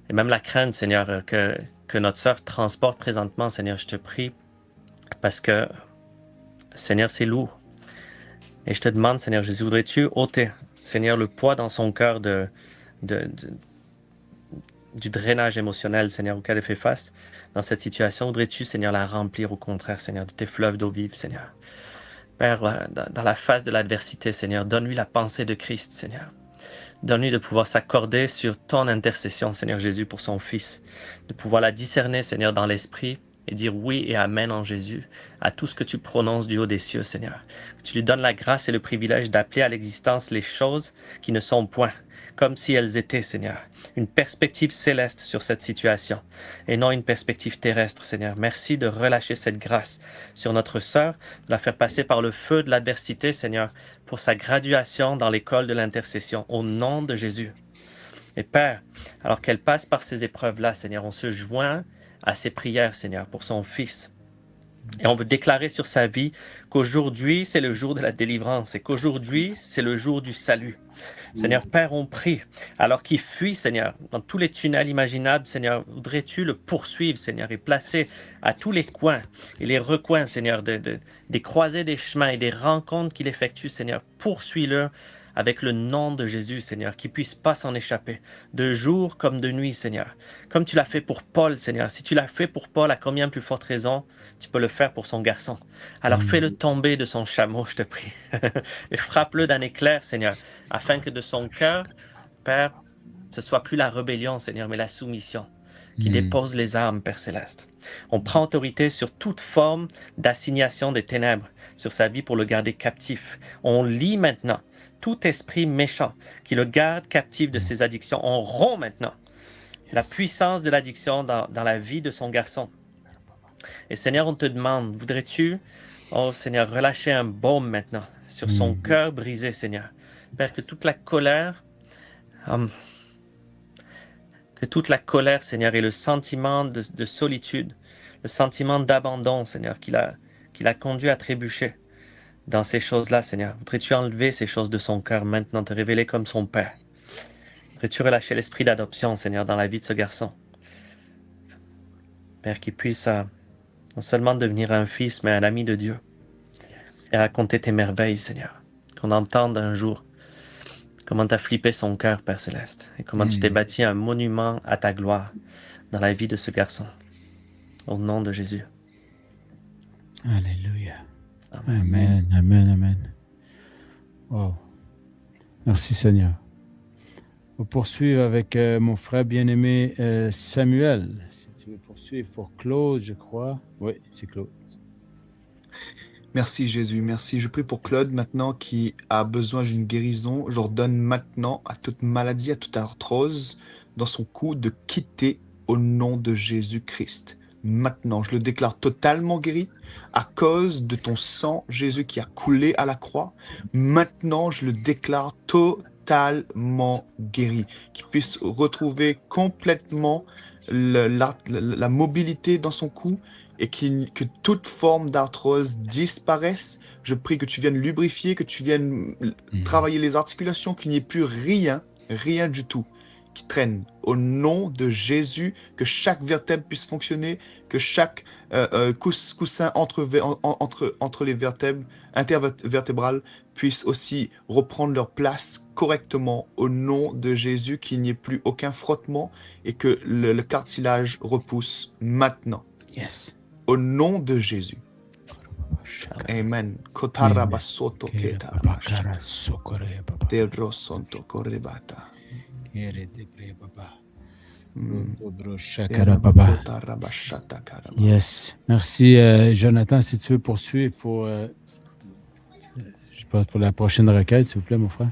et même la crainte, Seigneur, que notre sœur transporte présentement, Seigneur, je te prie, parce que, Seigneur, c'est lourd. Et je te demande, Seigneur Jésus, voudrais-tu ôter, Seigneur, le poids dans son cœur du drainage émotionnel, Seigneur, auquel elle fait face dans cette situation. Voudrais-tu, Seigneur, la remplir au contraire, Seigneur, de tes fleuves d'eau vive, Seigneur. Père, dans la face de l'adversité, Seigneur, donne-lui la pensée de Christ, Seigneur. Donne-lui de pouvoir s'accorder sur ton intercession, Seigneur Jésus, pour son Fils. De pouvoir la discerner, Seigneur, dans l'esprit et dire oui et amen en Jésus à tout ce que tu prononces du haut des cieux, Seigneur. Que tu lui donnes la grâce et le privilège d'appeler à l'existence les choses qui ne sont point, comme si elles étaient, Seigneur. Une perspective céleste sur cette situation et non une perspective terrestre, Seigneur. Merci de relâcher cette grâce sur notre sœur, de la faire passer par le feu de l'adversité, Seigneur, pour sa graduation dans l'école de l'intercession, au nom de Jésus. Et Père, alors qu'elle passe par ces épreuves-là, Seigneur, on se joint à ses prières, Seigneur, pour son Fils. Et on veut déclarer sur sa vie qu'aujourd'hui, c'est le jour de la délivrance et qu'aujourd'hui, c'est le jour du salut. Seigneur Père, on prie, alors qu'il fuit, Seigneur, dans tous les tunnels imaginables, Seigneur, voudrais-tu le poursuivre, Seigneur, et placer à tous les coins et les recoins, Seigneur, des croisées des chemins et des rencontres qu'il effectue, Seigneur, poursuis-le avec le nom de Jésus, Seigneur, qu'il ne puisse pas s'en échapper, de jour comme de nuit, Seigneur. Comme tu l'as fait pour Paul, Seigneur. Si tu l'as fait pour Paul, à combien plus forte raison tu peux le faire pour son garçon. Alors fais-le tomber de son chameau, je te prie, et frappe-le d'un éclair, Seigneur, afin que de son cœur, Père, ce soit plus la rébellion, Seigneur, mais la soumission, qui dépose les armes, Père Céleste. On prend autorité sur toute forme d'assignation des ténèbres sur sa vie pour le garder captif. On lit maintenant tout esprit méchant qui le garde captif de ses addictions. On rompt maintenant la puissance de l'addiction dans la vie de son garçon. Et Seigneur, on te demande, voudrais-tu, oh Seigneur, relâcher un baume maintenant sur son cœur brisé, Seigneur. Père, que toute la colère, Seigneur, et le sentiment de solitude, le sentiment d'abandon, Seigneur, qui l'a conduit à trébucher dans ces choses-là, Seigneur. Voudrais-tu enlever ces choses de son cœur maintenant, te révéler comme son Père? Voudrais-tu relâcher l'esprit d'adoption, Seigneur, dans la vie de ce garçon? Père, qu'il puisse non seulement devenir un fils, mais un ami de Dieu. Et raconter tes merveilles, Seigneur. Qu'on entende un jour comment tu as flippé son cœur, Père Céleste, et comment tu t'es bâti un monument à ta gloire dans la vie de ce garçon. Au nom de Jésus. Alléluia. Amen. Amen, amen, amen. Wow. Merci Seigneur. On va poursuivre avec mon frère bien-aimé Samuel. Si tu veux poursuivre pour Claude, je crois. Oui, c'est Claude. Merci Jésus, merci. Je prie pour Claude maintenant qui a besoin d'une guérison. J'ordonne maintenant à toute maladie, à toute arthrose dans son cou de quitter au nom de Jésus-Christ. Maintenant, je le déclare totalement guéri à cause de ton sang, Jésus, qui a coulé à la croix. Maintenant, je le déclare totalement guéri, qu'il puisse retrouver complètement la mobilité dans son cou et que toute forme d'arthrose disparaisse. Je prie que tu viennes lubrifier, que tu viennes travailler les articulations, qu'il n'y ait plus rien du tout qui traîne. Au nom de Jésus, que chaque vertèbre puisse fonctionner, que chaque coussin entre les vertèbres intervertébrales puisse aussi reprendre leur place correctement. Au nom de Jésus, qu'il n'y ait plus aucun frottement et que le cartilage repousse maintenant. Yes. Au nom de Jésus. Amen. Amen. Kotarabasoto Kere Baba ketarabasha. Kara Sokore Baba. Delrosonto korebata. Kere Degre Baba. Mm. Dobro Shakara Baba. Kotarabashata karaba. Yes. Merci, Jonathan. Si tu veux poursuivre pour, je pense pour la prochaine requête, s'il vous plaît, mon frère.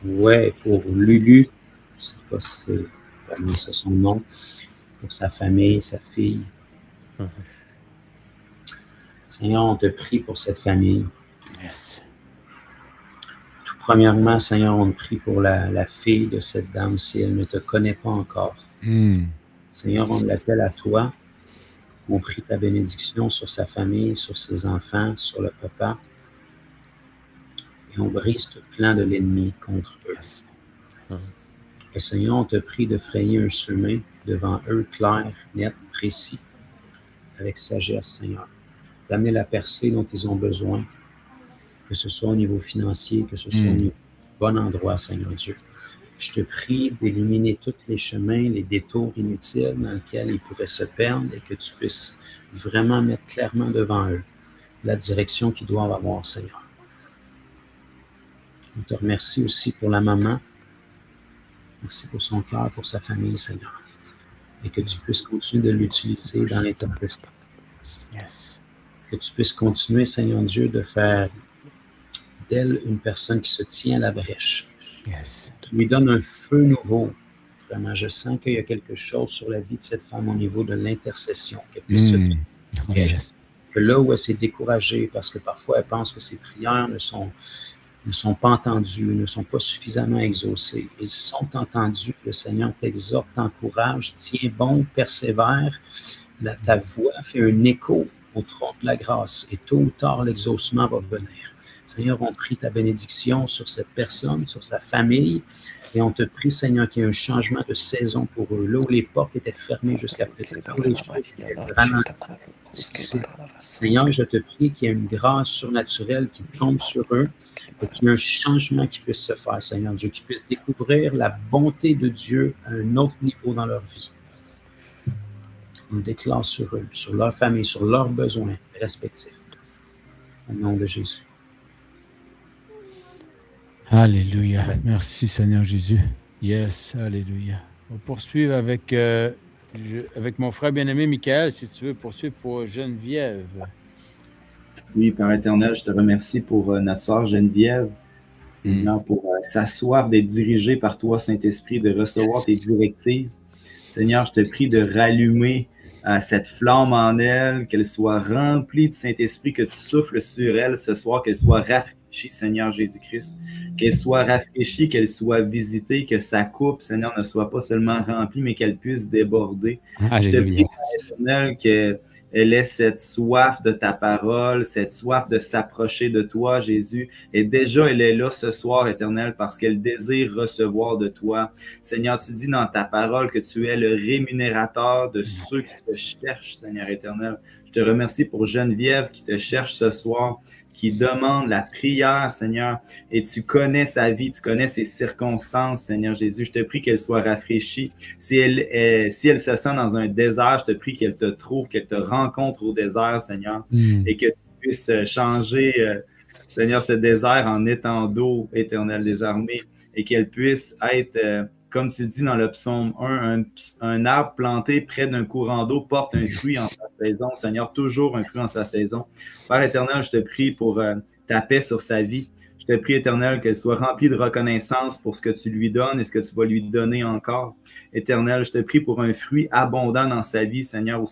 Ouais, pour Lulu, je ne sais pas si c'est vraiment ça son nom, pour sa famille, sa fille. Mhm. Seigneur, on te prie pour cette famille. Yes. Tout premièrement, Seigneur, on te prie pour la fille de cette dame si elle ne te connaît pas encore. Mm. Seigneur, on l'appelle à toi. On prie ta bénédiction sur sa famille, sur ses enfants, sur le papa. Et on brise tout plan de l'ennemi contre eux. Yes. Et Seigneur, on te prie de frayer un chemin devant eux, clair, net, précis, avec sagesse, Seigneur. D'amener la percée dont ils ont besoin, que ce soit au niveau financier, que ce soit au niveau du bon endroit, Seigneur Dieu. Je te prie d'éliminer tous les chemins, les détours inutiles dans lesquels ils pourraient se perdre et que tu puisses vraiment mettre clairement devant eux la direction qu'ils doivent avoir, Seigneur. On te remercie aussi pour la maman. Merci pour son cœur, pour sa famille, Seigneur. Et que tu puisses continuer de l'utiliser dans l'intercession. Yes. Que tu puisses continuer, Seigneur Dieu, de faire d'elle une personne qui se tient à la brèche. Yes. Tu lui donnes un feu nouveau. Vraiment, je sens qu'il y a quelque chose sur la vie de cette femme au niveau de l'intercession. Qu'elle puisse se Mm. Oh, yes. que là où elle s'est découragée, parce que parfois elle pense que ses prières ne sont pas entendues, ne sont pas suffisamment exaucées. Ils sont entendus. Le Seigneur t'exhorte, t'encourage, tiens bon, persévère. Ta voix fait un écho au trône de la grâce et tôt ou tard, l'exaucement va venir. Seigneur, on prie ta bénédiction sur cette personne, sur sa famille, et on te prie, Seigneur, qu'il y ait un changement de saison pour eux. Là où les portes étaient fermées jusqu'à présent, là où les choses étaient ralenties, difficiles. Seigneur, je te prie qu'il y ait une grâce surnaturelle qui tombe sur eux et qu'il y ait un changement qui puisse se faire, Seigneur Dieu, qu'ils puissent découvrir la bonté de Dieu à un autre niveau dans leur vie. On déclare sur eux, sur leur famille, sur leurs besoins respectifs. Au nom de Jésus. Alléluia. Merci, Seigneur Jésus. Yes, alléluia. On va poursuivre avec, avec mon frère bien-aimé Michael, si tu veux poursuivre pour Geneviève. Oui, Père éternel, je te remercie pour notre sœur Geneviève, Seigneur, pour sa soif d'être dirigée par toi, Saint-Esprit, de recevoir tes directives. Seigneur, je te prie de rallumer cette flamme en elle, qu'elle soit remplie du Saint-Esprit, que tu souffles sur elle ce soir, qu'elle soit rafraîchie, Seigneur Jésus-Christ, qu'elle soit rafraîchie, qu'elle soit visitée, que sa coupe, Seigneur, ne soit pas seulement remplie, mais qu'elle puisse déborder. Alléluia. Je te prie, Père éternel, qu'elle ait cette soif de ta parole, cette soif de s'approcher de toi, Jésus. Et déjà, elle est là ce soir, éternel, parce qu'elle désire recevoir de toi. Seigneur, tu dis dans ta parole que tu es le rémunérateur de ceux qui te cherchent, Seigneur éternel. Je te remercie pour Geneviève qui te cherche ce soir, qui demande la prière, Seigneur, et tu connais sa vie, tu connais ses circonstances, Seigneur Jésus. Je te prie qu'elle soit rafraîchie. Si elle se sent dans un désert, je te prie qu'elle te trouve, qu'elle te rencontre au désert, Seigneur, et que tu puisses changer, Seigneur, ce désert en étang d'eau, éternel des armées, et qu'elle puisse être, comme tu dis dans le psaume 1, un arbre planté près d'un courant d'eau porte un fruit en sa saison. Seigneur, toujours un fruit en sa saison. Père éternel, je te prie pour ta paix sur sa vie. Je te prie, éternel, qu'elle soit remplie de reconnaissance pour ce que tu lui donnes et ce que tu vas lui donner encore. Éternel, je te prie pour un fruit abondant dans sa vie, Seigneur, où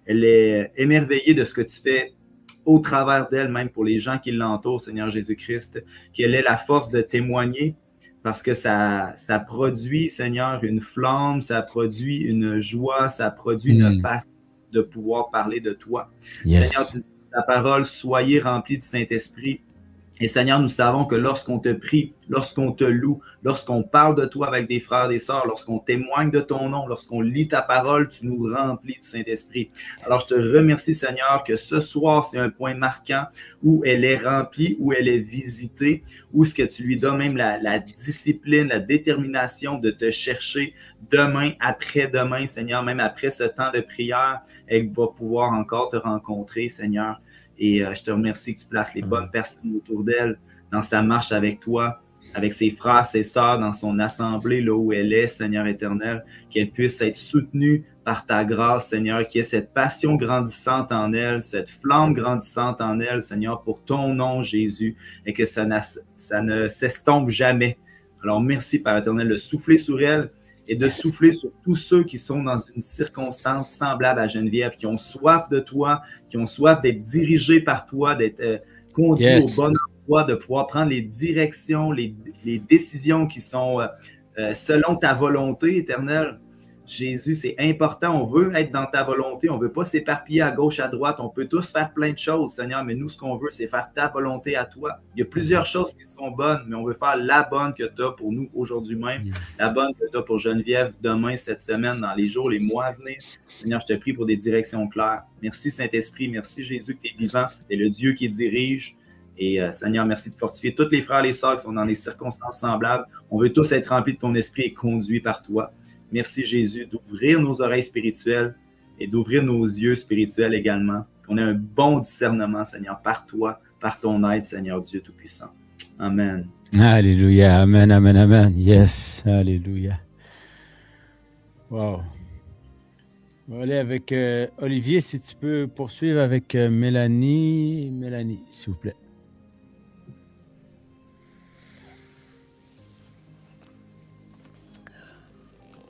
elle est émerveillée de ce que tu fais au travers d'elle, même pour les gens qui l'entourent, Seigneur Jésus-Christ. Qu'elle ait la force de témoigner, parce que ça produit, Seigneur, une flamme, ça produit une joie, ça produit une passion de pouvoir parler de toi. Yes. Seigneur, tu dis ta parole, soyez remplis du Saint-Esprit. Et Seigneur, nous savons que lorsqu'on te prie, lorsqu'on te loue, lorsqu'on parle de toi avec des frères et des sœurs, lorsqu'on témoigne de ton nom, lorsqu'on lit ta parole, tu nous remplis du Saint-Esprit. Alors, je te remercie, Seigneur, que ce soir, c'est un point marquant où elle est remplie, où elle est visitée, où ce que tu lui donnes même la discipline, la détermination de te chercher demain, après-demain, Seigneur, même après ce temps de prière, elle va pouvoir encore te rencontrer, Seigneur. Et je te remercie que tu places les bonnes personnes autour d'elle dans sa marche avec toi, avec ses frères, ses sœurs, dans son assemblée, là où elle est, Seigneur éternel, qu'elle puisse être soutenue par ta grâce, Seigneur, qu'il y ait cette passion grandissante en elle, cette flamme grandissante en elle, Seigneur, pour ton nom, Jésus, et que ça ne s'estompe jamais. Alors, merci, Père éternel, de souffler sur elle et de souffler sur tous ceux qui sont dans une circonstance semblable à Geneviève, qui ont soif de toi, qui ont soif d'être dirigés par toi, d'être conduits au bon endroit, de pouvoir prendre les directions, les décisions qui sont selon ta volonté éternelle. Jésus, c'est important. On veut être dans ta volonté. On ne veut pas s'éparpiller à gauche, à droite. On peut tous faire plein de choses, Seigneur, mais nous, ce qu'on veut, c'est faire ta volonté à toi. Il y a plusieurs choses qui sont bonnes, mais on veut faire la bonne que tu as pour nous aujourd'hui même, la bonne que tu as pour Geneviève demain, cette semaine, dans les jours, les mois à venir. Seigneur, je te prie pour des directions claires. Merci, Saint-Esprit. Merci, Jésus, que tu es vivant. Tu es le Dieu qui dirige. Et Seigneur, merci de fortifier tous les frères et les sœurs qui sont dans des circonstances semblables. On veut tous être remplis de ton esprit et conduits par toi. Merci Jésus d'ouvrir nos oreilles spirituelles et d'ouvrir nos yeux spirituels également. Qu'on ait un bon discernement, Seigneur, par toi, par ton aide, Seigneur Dieu Tout-Puissant. Amen. Alléluia. Amen, amen, amen. Yes. Alléluia. Wow. On va aller avec Olivier, si tu peux poursuivre avec Mélanie. Mélanie, s'il vous plaît.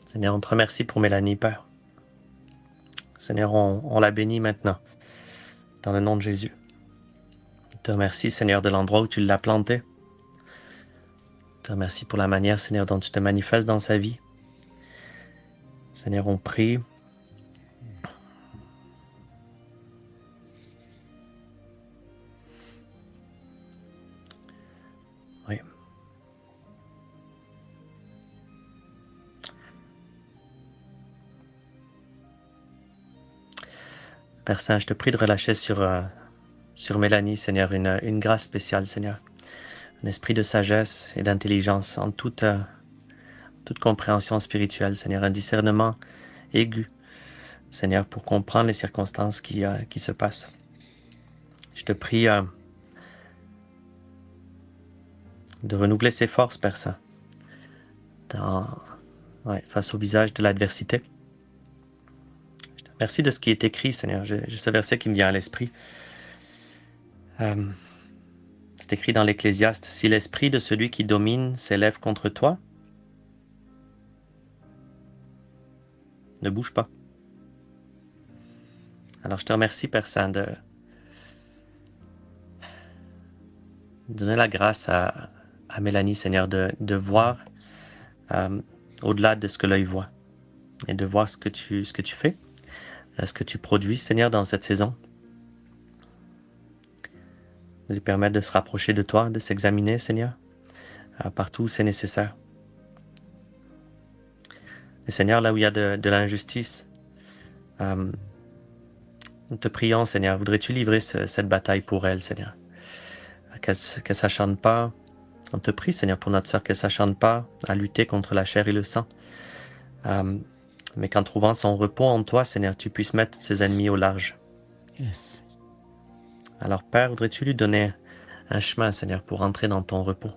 Seigneur, on te remercie pour Mélanie, Père. Seigneur, on la bénit maintenant, dans le nom de Jésus. Je te remercie, Seigneur, de l'endroit où tu l'as planté. Je te remercie pour la manière, Seigneur, dont tu te manifestes dans sa vie. Seigneur, on prie. Oui. Père Saint, je te prie de relâcher sur Mélanie, Seigneur, une grâce spéciale, Seigneur. Un esprit de sagesse et d'intelligence en toute compréhension spirituelle, Seigneur. Un discernement aigu, Seigneur, pour comprendre les circonstances qui se passent. Je te prie de renouveler ses forces, Père Saint, face au visage de l'adversité. Merci de ce qui est écrit, Seigneur. J'ai ce verset qui me vient à l'esprit. C'est écrit dans l'Ecclésiaste. Si l'esprit de celui qui domine s'élève contre toi, ne bouge pas. Alors je te remercie, Père Saint, de donner la grâce à Mélanie, Seigneur, de voir au-delà de ce que l'œil voit et de voir ce que tu fais. Ce que tu produis, Seigneur, dans cette saison. De lui permettre de se rapprocher de toi, de s'examiner, Seigneur, partout où c'est nécessaire. Et Seigneur, là où il y a de l'injustice, nous te prions, Seigneur, voudrais-tu livrer cette bataille pour elle, Seigneur? Qu'elle ne s'acharne pas. On te prie, Seigneur, pour notre sœur, qu'elle ne s'acharne pas à lutter contre la chair et le sang. Mais qu'en trouvant son repos en toi, Seigneur, tu puisses mettre ses ennemis au large. Yes. Alors, Père, voudrais-tu lui donner un chemin, Seigneur, pour entrer dans ton repos?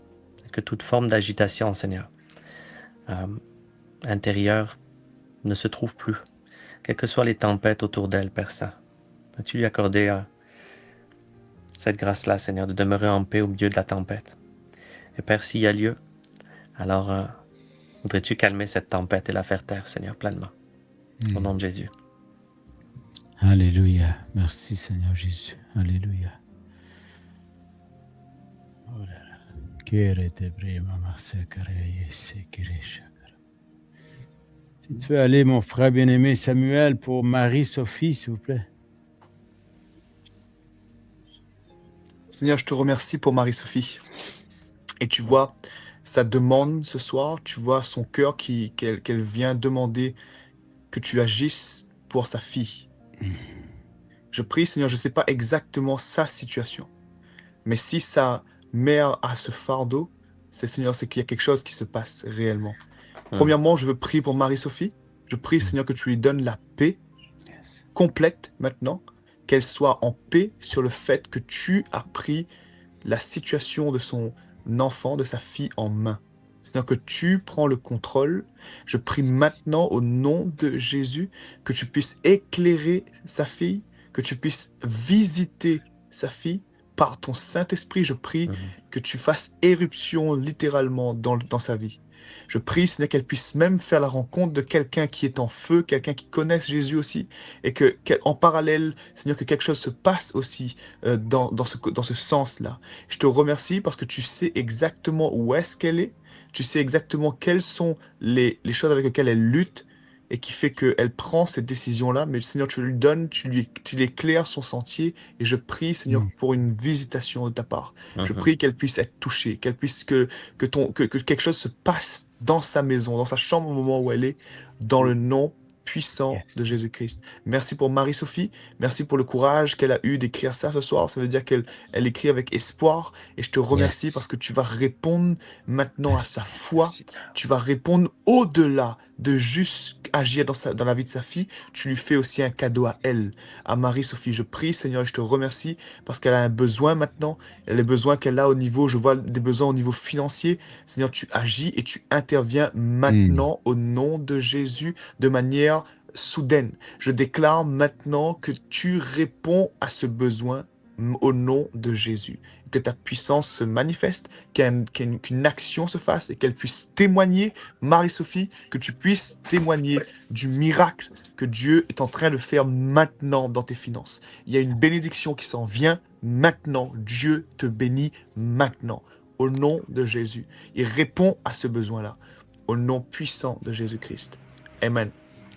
Que toute forme d'agitation, Seigneur, intérieure, ne se trouve plus. Quelles que soient les tempêtes autour d'elle, Père Saint, vas-tu lui accorder cette grâce-là, Seigneur, de demeurer en paix au milieu de la tempête? Et Père, s'il y a lieu, alors voudrais-tu calmer cette tempête et la faire taire, Seigneur, pleinement? Au nom de Jésus. Alléluia. Merci, Seigneur Jésus. Alléluia. Oh là là. Si tu veux aller, mon frère bien-aimé Samuel, pour Marie-Sophie, s'il vous plaît. Seigneur, je te remercie pour Marie-Sophie. Et tu vois sa demande ce soir, tu vois son cœur qu'elle vient demander que tu agisses pour sa fille. Je prie, Seigneur, je ne sais pas exactement sa situation, mais si sa mère a ce fardeau, Seigneur, c'est qu'il y a quelque chose qui se passe réellement. Premièrement, je veux prier pour Marie-Sophie. Je prie, Seigneur, que tu lui donnes la paix complète maintenant, qu'elle soit en paix sur le fait que tu as pris la situation de son enfant, de sa fille en main. C'est-à-dire que tu prends le contrôle. Je prie maintenant au nom de Jésus que tu puisses éclairer sa fille, que tu puisses visiter sa fille. Par ton Saint-Esprit, je prie que tu fasses éruption littéralement dans sa vie. Je prie, Seigneur, qu'elle puisse même faire la rencontre de quelqu'un qui est en feu, quelqu'un qui connaisse Jésus aussi, et en parallèle, Seigneur, que quelque chose se passe aussi dans ce sens-là. Je te remercie parce que tu sais exactement où est-ce qu'elle est, tu sais exactement quelles sont les choses avec lesquelles elle lutte, et qui fait qu'elle prend cette décision-là, mais Seigneur, tu lui donnes, tu éclaires son sentier, et je prie, Seigneur, pour une visitation de ta part. Je prie qu'elle puisse être touchée, qu'elle puisse que quelque chose se passe dans sa maison, dans sa chambre au moment où elle est, dans le nom puissant de Jésus-Christ. Merci pour Marie-Sophie, merci pour le courage qu'elle a eu d'écrire ça ce soir. Ça veut dire qu'elle écrit avec espoir, et je te remercie parce que tu vas répondre maintenant à sa foi. Tu vas répondre au-delà de juste agir dans la vie de sa fille. Tu lui fais aussi un cadeau à elle, à Marie-Sophie. Je prie, Seigneur, et je te remercie parce qu'elle a un besoin maintenant. Elle a les besoins qu'elle a au niveau, je vois des besoins au niveau financier. Seigneur, tu agis et tu interviens maintenant au nom de Jésus de manière soudaine. Je déclare maintenant que tu réponds à ce besoin au nom de Jésus. Que ta puissance se manifeste, qu'une action se fasse et qu'elle puisse témoigner, Marie-Sophie, que tu puisses témoigner du miracle que Dieu est en train de faire maintenant dans tes finances. Il y a une bénédiction qui s'en vient maintenant. Dieu te bénit maintenant. Au nom de Jésus. Il répond à ce besoin-là. Au nom puissant de Jésus-Christ. Amen.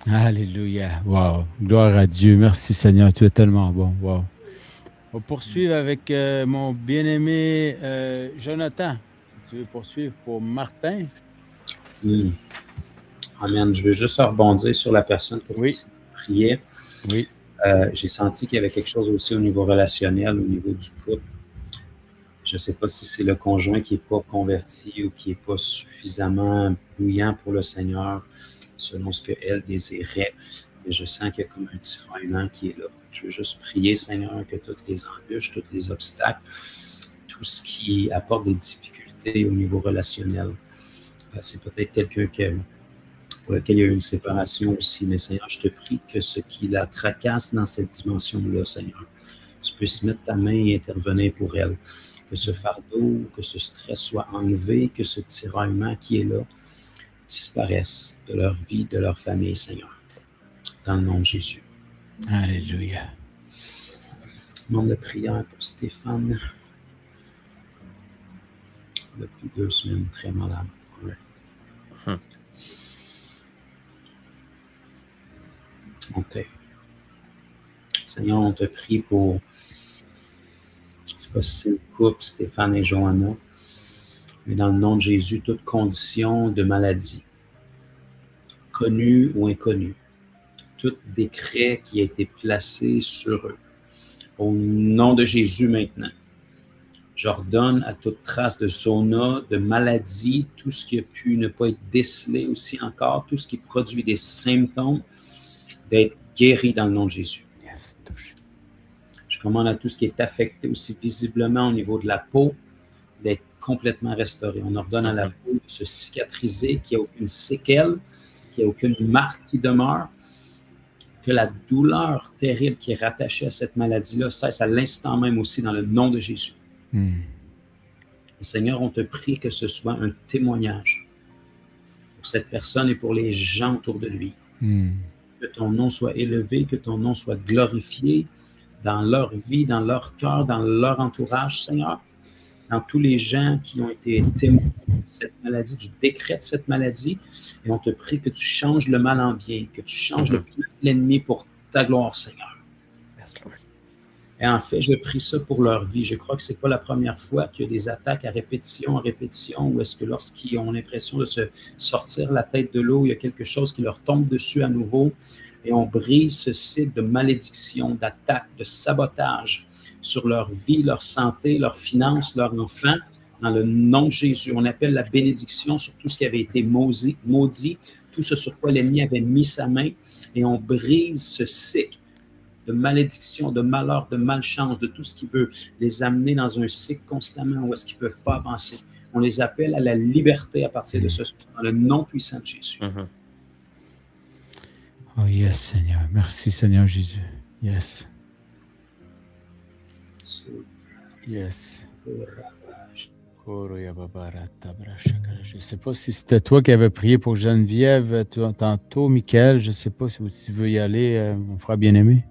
Alléluia. Wow. Gloire à Dieu. Merci Seigneur. Tu es tellement bon. Wow. On va poursuivre avec mon bien-aimé Jonathan. Si tu veux poursuivre pour Martin. Amen. Je veux juste rebondir sur la personne pour qui tu priais. Oui. J'ai senti qu'il y avait quelque chose aussi au niveau relationnel, au niveau du couple. Je ne sais pas si c'est le conjoint qui n'est pas converti ou qui n'est pas suffisamment bouillant pour le Seigneur, selon ce qu'elle désirait. Mais je sens qu'il y a comme un tiraillement qui est là. Je veux juste prier, Seigneur, que toutes les embûches, tous les obstacles, tout ce qui apporte des difficultés au niveau relationnel, c'est peut-être quelqu'un pour lequel il y a eu une séparation aussi. Mais Seigneur, je te prie que ce qui la tracasse dans cette dimension-là, Seigneur, tu puisses mettre ta main et intervenir pour elle. Que ce fardeau, que ce stress soit enlevé, que ce tiraillement qui est là disparaisse de leur vie, de leur famille, Seigneur. Dans le nom de Jésus. Alléluia. Demande de prière pour Stéphane. Depuis 2 semaines, très malade. Ouais. OK. Seigneur, on te prie pour, je ne sais pas si c'est le couple, Stéphane et Johanna, mais dans le nom de Jésus, toute condition de maladie, connue ou inconnue, tout décret qui a été placé sur eux, au nom de Jésus maintenant, j'ordonne à toute trace de zona, de maladie, tout ce qui a pu ne pas être décelé aussi encore, tout ce qui produit des symptômes, d'être guéri dans le nom de Jésus. Je commande à tout ce qui est affecté aussi visiblement au niveau de la peau, d'être complètement restauré. On ordonne à la peau de se cicatriser, qu'il n'y ait aucune séquelle, qu'il n'y ait aucune marque qui demeure, que la douleur terrible qui est rattachée à cette maladie-là cesse à l'instant même aussi dans le nom de Jésus. Seigneur, on te prie que ce soit un témoignage pour cette personne et pour les gens autour de lui. Que ton nom soit élevé, que ton nom soit glorifié dans leur vie, dans leur cœur, dans leur entourage, Seigneur, dans tous les gens qui ont été témoins de cette maladie, du décret de cette maladie. Et on te prie que tu changes le mal en bien, que tu changes le plan de l'ennemi pour ta gloire, Seigneur. Merci, Lord. Et en fait, je prie ça pour leur vie. Je crois que ce n'est pas la première fois qu'il y a des attaques à répétition, ou est-ce que lorsqu'ils ont l'impression de se sortir la tête de l'eau, il y a quelque chose qui leur tombe dessus à nouveau et on brise ce cycle de malédiction, d'attaque, de sabotage sur leur vie, leur santé, leurs finances, leurs enfants. Dans le nom de Jésus, on appelle la bénédiction sur tout ce qui avait été maudit, tout ce sur quoi l'ennemi avait mis sa main et on brise ce cycle de malédiction, de malheur, de malchance, de tout ce qui veut les amener dans un cycle constamment où est-ce qu'ils ne peuvent pas avancer. On les appelle à la liberté à partir de ce soir, dans le nom puissant de Jésus. Mhm. Oh yes, Seigneur. Merci, Seigneur Jésus. Yes. Yes. Je ne sais pas si c'était toi qui avais prié pour Geneviève tantôt, Michael. Je ne sais pas si tu veux y aller, mon frère bien-aimé.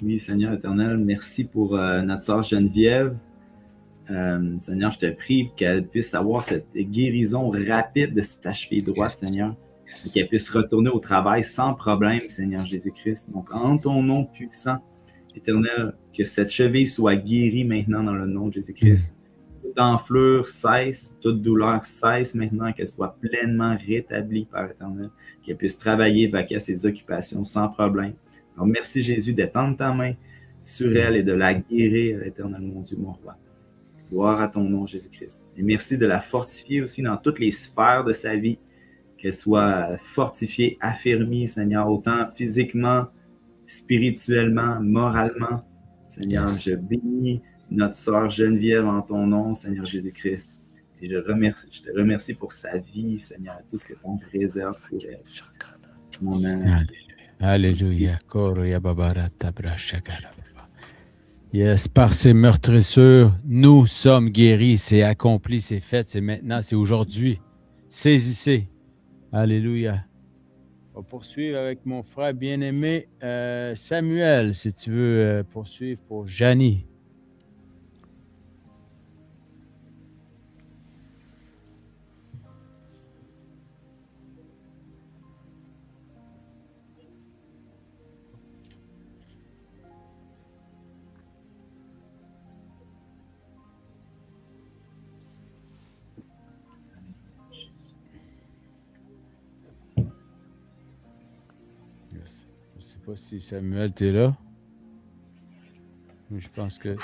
Oui, Seigneur éternel, merci pour notre sœur Geneviève. Seigneur, je te prie qu'elle puisse avoir cette guérison rapide de sa cheville droite, Seigneur. Et qu'elle puisse retourner au travail sans problème, Seigneur Jésus-Christ. Donc, en ton nom puissant, éternel, que cette cheville soit guérie maintenant dans le nom de Jésus-Christ. Toute enflure cesse, toute douleur cesse maintenant, qu'elle soit pleinement rétablie par l'Éternel, qu'elle puisse travailler, vaquer à ses occupations sans problème. Alors, merci Jésus d'étendre ta main sur elle et de la guérir, l'Éternel, mon Dieu, mon roi. Gloire à ton nom, Jésus-Christ. Et merci de la fortifier aussi dans toutes les sphères de sa vie, qu'elle soit fortifiée, affermie, Seigneur, autant physiquement, spirituellement, moralement. Seigneur, je bénis notre sœur Geneviève en ton nom, Seigneur Jésus-Christ. Et je te remercie pour sa vie, Seigneur, tout ce que tu réserves pour elle. Amen. Alléluia. Yes, par ses meurtrissures, nous sommes guéris. C'est accompli, c'est fait, c'est maintenant, c'est aujourd'hui. Saisissez. Alléluia. On va poursuivre avec mon frère bien-aimé Samuel, si tu veux poursuivre pour Janie. Je ne sais pas si Samuel, tu es là. Je pense que...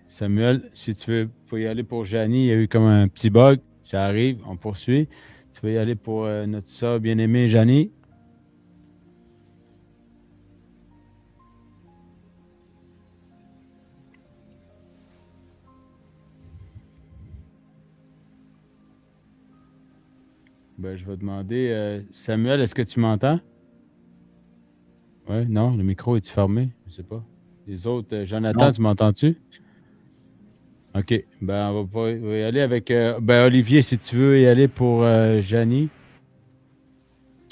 Samuel, si tu veux y aller pour Janie, il y a eu comme un petit bug. Ça arrive, on poursuit. Tu veux y aller pour notre sœur bien-aimée Janie? Ben, je vais demander... Samuel, est-ce que tu m'entends? Oui, non, le micro est fermé? Je ne sais pas. Les autres, Jonathan, Non. tu m'entends-tu? OK. Ben, on va y aller avec... Olivier, si tu veux y aller pour Janie,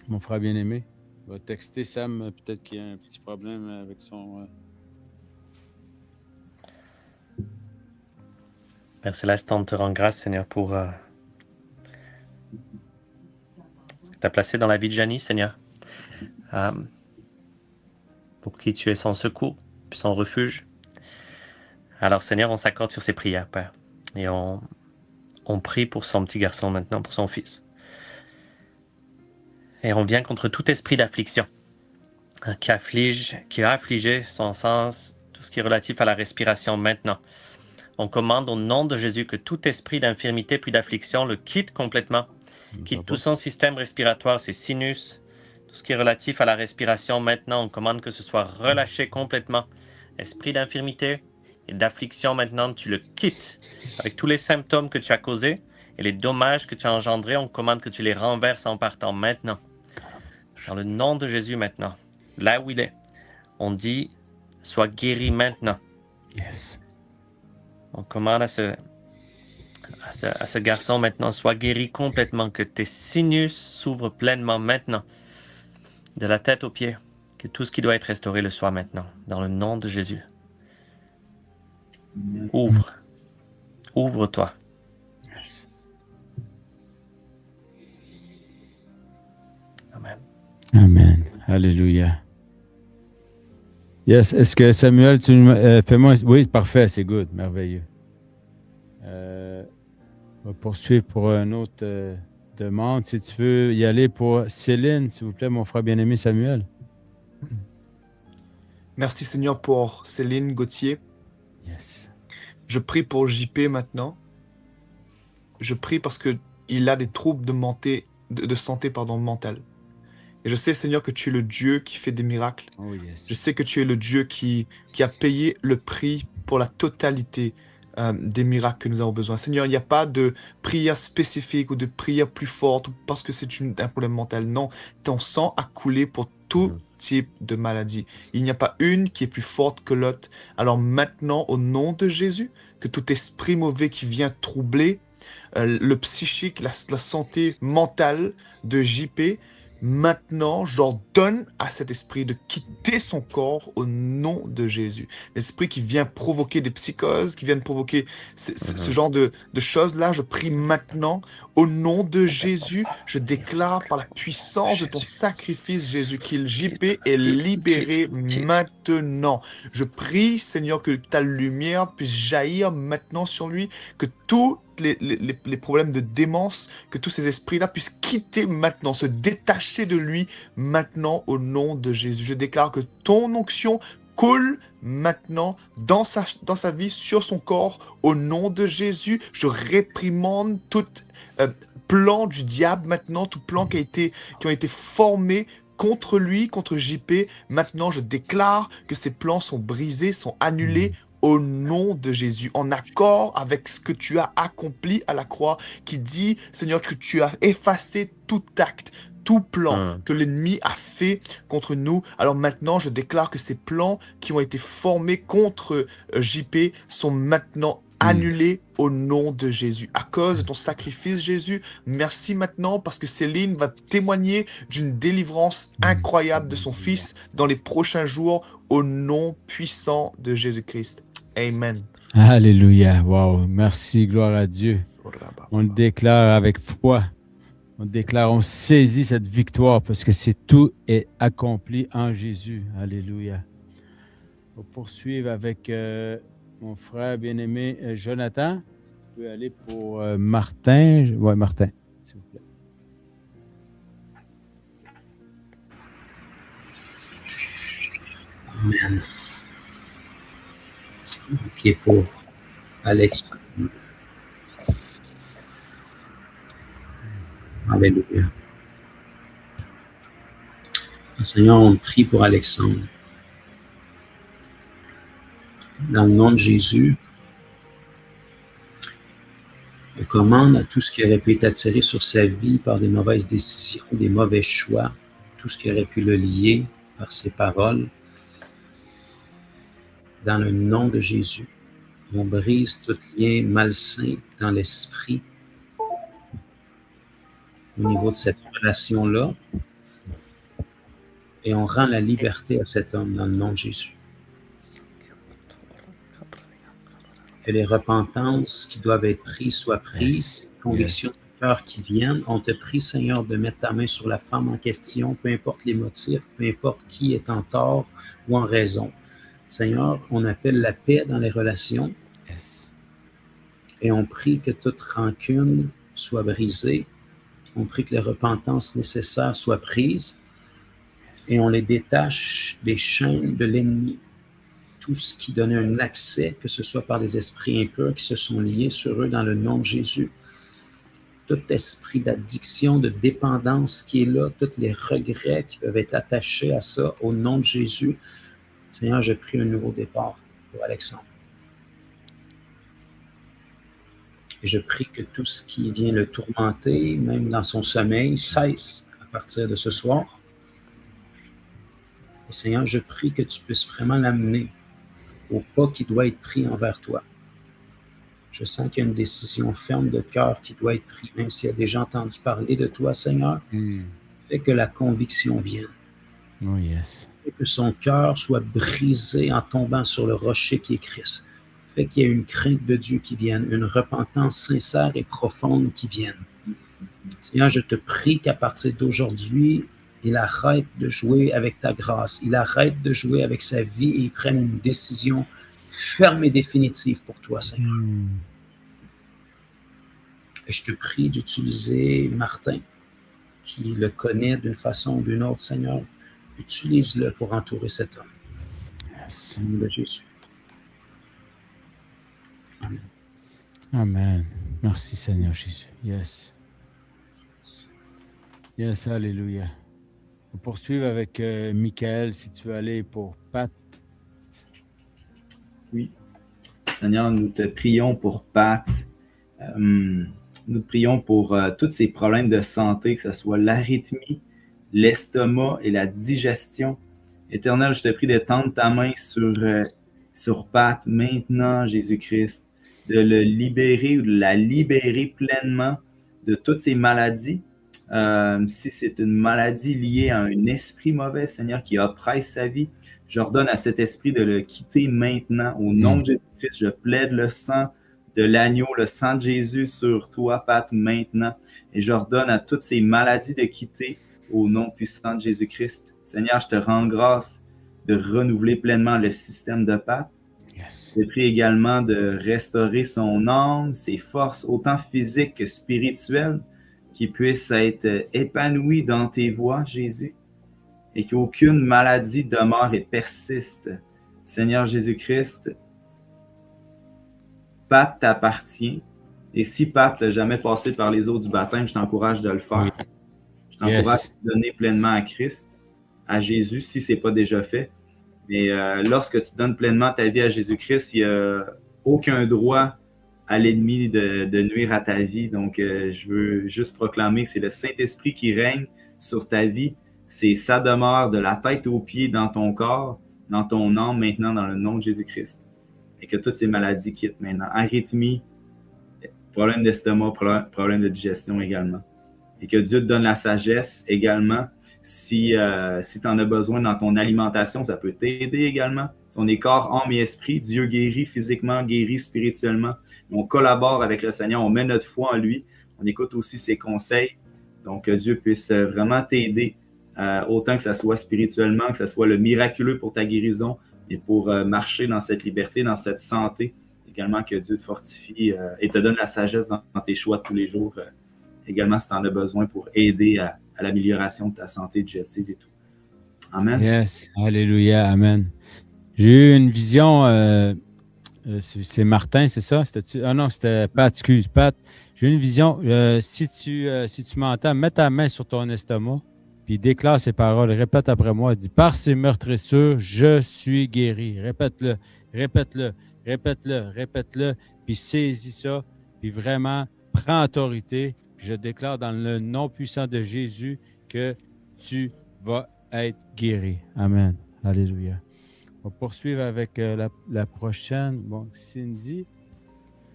mon frère bien-aimé. On va texter Sam, peut-être qu'il y a un petit problème avec son... Merci, l'instant, te rend grâce, Seigneur, pour ce que tu as placé dans la vie de Janie, Seigneur. Pour qui tu es son secours, puis son refuge. Alors, Seigneur, on s'accorde sur ces prières, Père. Et on prie pour son petit garçon maintenant, pour son fils. Et on vient contre tout esprit d'affliction qui a affligé son sens, tout ce qui est relatif à la respiration maintenant. On commande au nom de Jésus que tout esprit d'infirmité puis d'affliction le quitte complètement, quitte tout son système respiratoire, ses sinus, tout ce qui est relatif à la respiration maintenant. On commande que ce soit relâché complètement. Esprit d'infirmité et d'affliction maintenant, tu le quittes avec tous les symptômes que tu as causés et les dommages que tu as engendrés. On commande que tu les renverses en partant maintenant. Dans le nom de Jésus maintenant, là où il est, on dit, sois guéri maintenant. Yes. On commande à ce garçon maintenant, sois guéri complètement, que tes sinus s'ouvrent pleinement maintenant, de la tête aux pieds, que tout ce qui doit être restauré le soit maintenant, dans le nom de Jésus. Ouvre-toi. Yes. Amen. Amen. Alléluia. Yes. Est-ce que Samuel, fais-moi... Oui, parfait, c'est good, merveilleux. On va poursuivre pour une autre demande. Si tu veux y aller pour Céline, s'il vous plaît, mon frère bien-aimé Samuel. Merci Seigneur pour Céline Gauthier. Yes. Je prie pour JP maintenant. Je prie parce qu'il a des troubles de santé mentale. Et je sais, Seigneur, que tu es le Dieu qui fait des miracles. Oh, yes. Je sais que tu es le Dieu qui a payé le prix pour la totalité des miracles que nous avons besoin. Seigneur, il n'y a pas de prière spécifique ou de prière plus forte parce que c'est un problème mental. Non, ton sang a coulé pour tout type de maladie. Il n'y a pas une qui est plus forte que l'autre. Alors maintenant, au nom de Jésus, que tout esprit mauvais qui vient troubler le psychique, la santé mentale de JP, maintenant, j'ordonne à cet esprit de quitter son corps au nom de Jésus. L'esprit qui vient provoquer des psychoses, qui vient provoquer ce genre de choses-là, je prie maintenant, au nom de Jésus, je déclare par la puissance de ton sacrifice, Jésus, qu'il JP est libéré maintenant. Je prie, Seigneur, que ta lumière puisse jaillir maintenant sur lui, que tous les problèmes de démence, que tous ces esprits-là puissent quitter maintenant, se détacher de lui maintenant au nom de Jésus. Je déclare que ton onction coule maintenant dans sa vie, sur son corps, au nom de Jésus. Je réprimande tout plan du diable maintenant, tout plan qui ont été formés contre lui, contre JP. Maintenant, je déclare que ces plans sont brisés, sont annulés au nom de Jésus, en accord avec ce que tu as accompli à la croix, qui dit, Seigneur, que tu as effacé tout acte, tout plan que l'ennemi a fait contre nous. Alors maintenant, je déclare que ces plans qui ont été formés contre JP sont maintenant annulés au nom de Jésus. À cause de ton sacrifice, Jésus, merci maintenant parce que Céline va témoigner d'une délivrance incroyable de son fils dans les prochains jours au nom puissant de Jésus-Christ. Amen. Alléluia. Wow. Merci. Gloire à Dieu. On le déclare avec foi. On déclare, on saisit cette victoire parce que tout est accompli en Jésus. Alléluia. On va poursuivre avec mon frère bien-aimé Jonathan. Si tu peux aller pour Martin. Oui, Martin, s'il vous plaît. Amen. OK, pour Alexandre. Alléluia. Seigneur, on prie pour Alexandre. Dans le nom de Jésus, je commande à tout ce qui aurait pu être attiré sur sa vie par des mauvaises décisions, des mauvais choix, tout ce qui aurait pu le lier par ses paroles. Dans le nom de Jésus, on brise tout lien malsain dans l'esprit au niveau de cette relation-là et on rend la liberté à cet homme dans le nom de Jésus. Que les repentances qui doivent être prises soient prises, convictions de cœur qui viennent. On te prie, Seigneur, de mettre ta main sur la femme en question, peu importe les motifs, peu importe qui est en tort ou en raison. Seigneur, on appelle la paix dans les relations et on prie que toute rancune soit brisée. On prie que les repentances nécessaires soient prises et on les détache des chaînes de l'ennemi. Tout ce qui donnait un accès, que ce soit par des esprits impurs qui se sont liés sur eux dans le nom de Jésus. Tout esprit d'addiction, de dépendance qui est là, tous les regrets qui peuvent être attachés à ça, au nom de Jésus. Seigneur, je prie un nouveau départ pour Alexandre. Et je prie que tout ce qui vient le tourmenter, même dans son sommeil, cesse à partir de ce soir. Et Seigneur, je prie que tu puisses vraiment l'amener au pas qui doit être pris envers toi. Je sens qu'il y a une décision ferme de cœur qui doit être prise, même s'il a déjà entendu parler de toi, Seigneur. Fais que la conviction vienne. Oh yes. Fais que son cœur soit brisé en tombant sur le rocher qui est Christ. Fais qu'il y ait une crainte de Dieu qui vienne, une repentance sincère et profonde qui vienne. Seigneur, je te prie qu'à partir d'aujourd'hui, il arrête de jouer avec ta grâce. Il arrête de jouer avec sa vie et il prenne une décision ferme et définitive pour toi, Seigneur. Et je te prie d'utiliser Martin, qui le connaît d'une façon ou d'une autre, Seigneur. Utilise-le pour entourer cet homme. Yes. Au nom de Jésus. Amen. Amen. Merci, Seigneur Jésus. Yes. Yes, alléluia. On va poursuivre avec Michael, si tu veux aller pour Pat. Oui. Seigneur, nous te prions pour Pat. Nous te prions pour tous ces problèmes de santé, que ce soit l'arythmie, l'estomac et la digestion. Éternel, je te prie de tendre ta main sur Pat maintenant, Jésus-Christ, de le libérer ou de la libérer pleinement de toutes ces maladies. Si c'est une maladie liée à un esprit mauvais, Seigneur, qui oppresse sa vie, j'ordonne à cet esprit de le quitter maintenant. Au nom de Jésus-Christ, je plaide le sang de l'agneau, le sang de Jésus sur toi, Pat, maintenant. Et j'ordonne à toutes ces maladies de quitter au nom puissant de Jésus-Christ. Seigneur, je te rends grâce de renouveler pleinement le système de Pat. Yes. Je te prie également de restaurer son âme, ses forces, autant physiques que spirituelles, qu'il puisse être épanoui dans tes voies, Jésus, et qu'aucune maladie demeure et persiste. Seigneur Jésus-Christ, Pat t'appartient. Et si Pat n'a jamais passé par les eaux du baptême, je t'encourage de le faire. Oui. Je t'encourage Yes. de donner pleinement à Christ, à Jésus, si ce n'est pas déjà fait. Mais lorsque tu donnes pleinement ta vie à Jésus-Christ, il n'y a aucun droit à l'ennemi de nuire à ta vie. Donc, je veux juste proclamer que c'est le Saint-Esprit qui règne sur ta vie. C'est sa demeure de la tête aux pieds dans ton corps, dans ton âme maintenant, dans le nom de Jésus-Christ. Et que toutes ces maladies quittent maintenant. Arythmie, problème d'estomac, problème de digestion également. Et que Dieu te donne la sagesse également. Si tu en as besoin dans ton alimentation, ça peut t'aider également. On est corps, âme et esprit. Dieu guérit physiquement, guérit spirituellement. On collabore avec le Seigneur, on met notre foi en lui. On écoute aussi ses conseils. Donc, que Dieu puisse vraiment t'aider, autant que ça soit spirituellement, que ça soit le miraculeux pour ta guérison, et pour marcher dans cette liberté, dans cette santé. Également, que Dieu te fortifie et te donne la sagesse dans tes choix de tous les jours. Également, si tu en as besoin pour aider à l'amélioration de ta santé digestive et tout. Amen. Yes. Alléluia. Amen. J'ai eu une vision. C'est Martin, c'est ça? Ah non, c'était Pat, excuse, Pat. J'ai eu une vision. Si tu m'entends, mets ta main sur ton estomac, puis déclare ces paroles. Répète après moi. Dis, par ces meurtrissures, je suis guéri. Répète-le, répète-le, répète-le, répète-le, puis saisis ça, puis vraiment, prends autorité. Je déclare dans le nom puissant de Jésus que tu vas être guéri. Amen. Alléluia. On va poursuivre avec la prochaine. Bon, Cindy.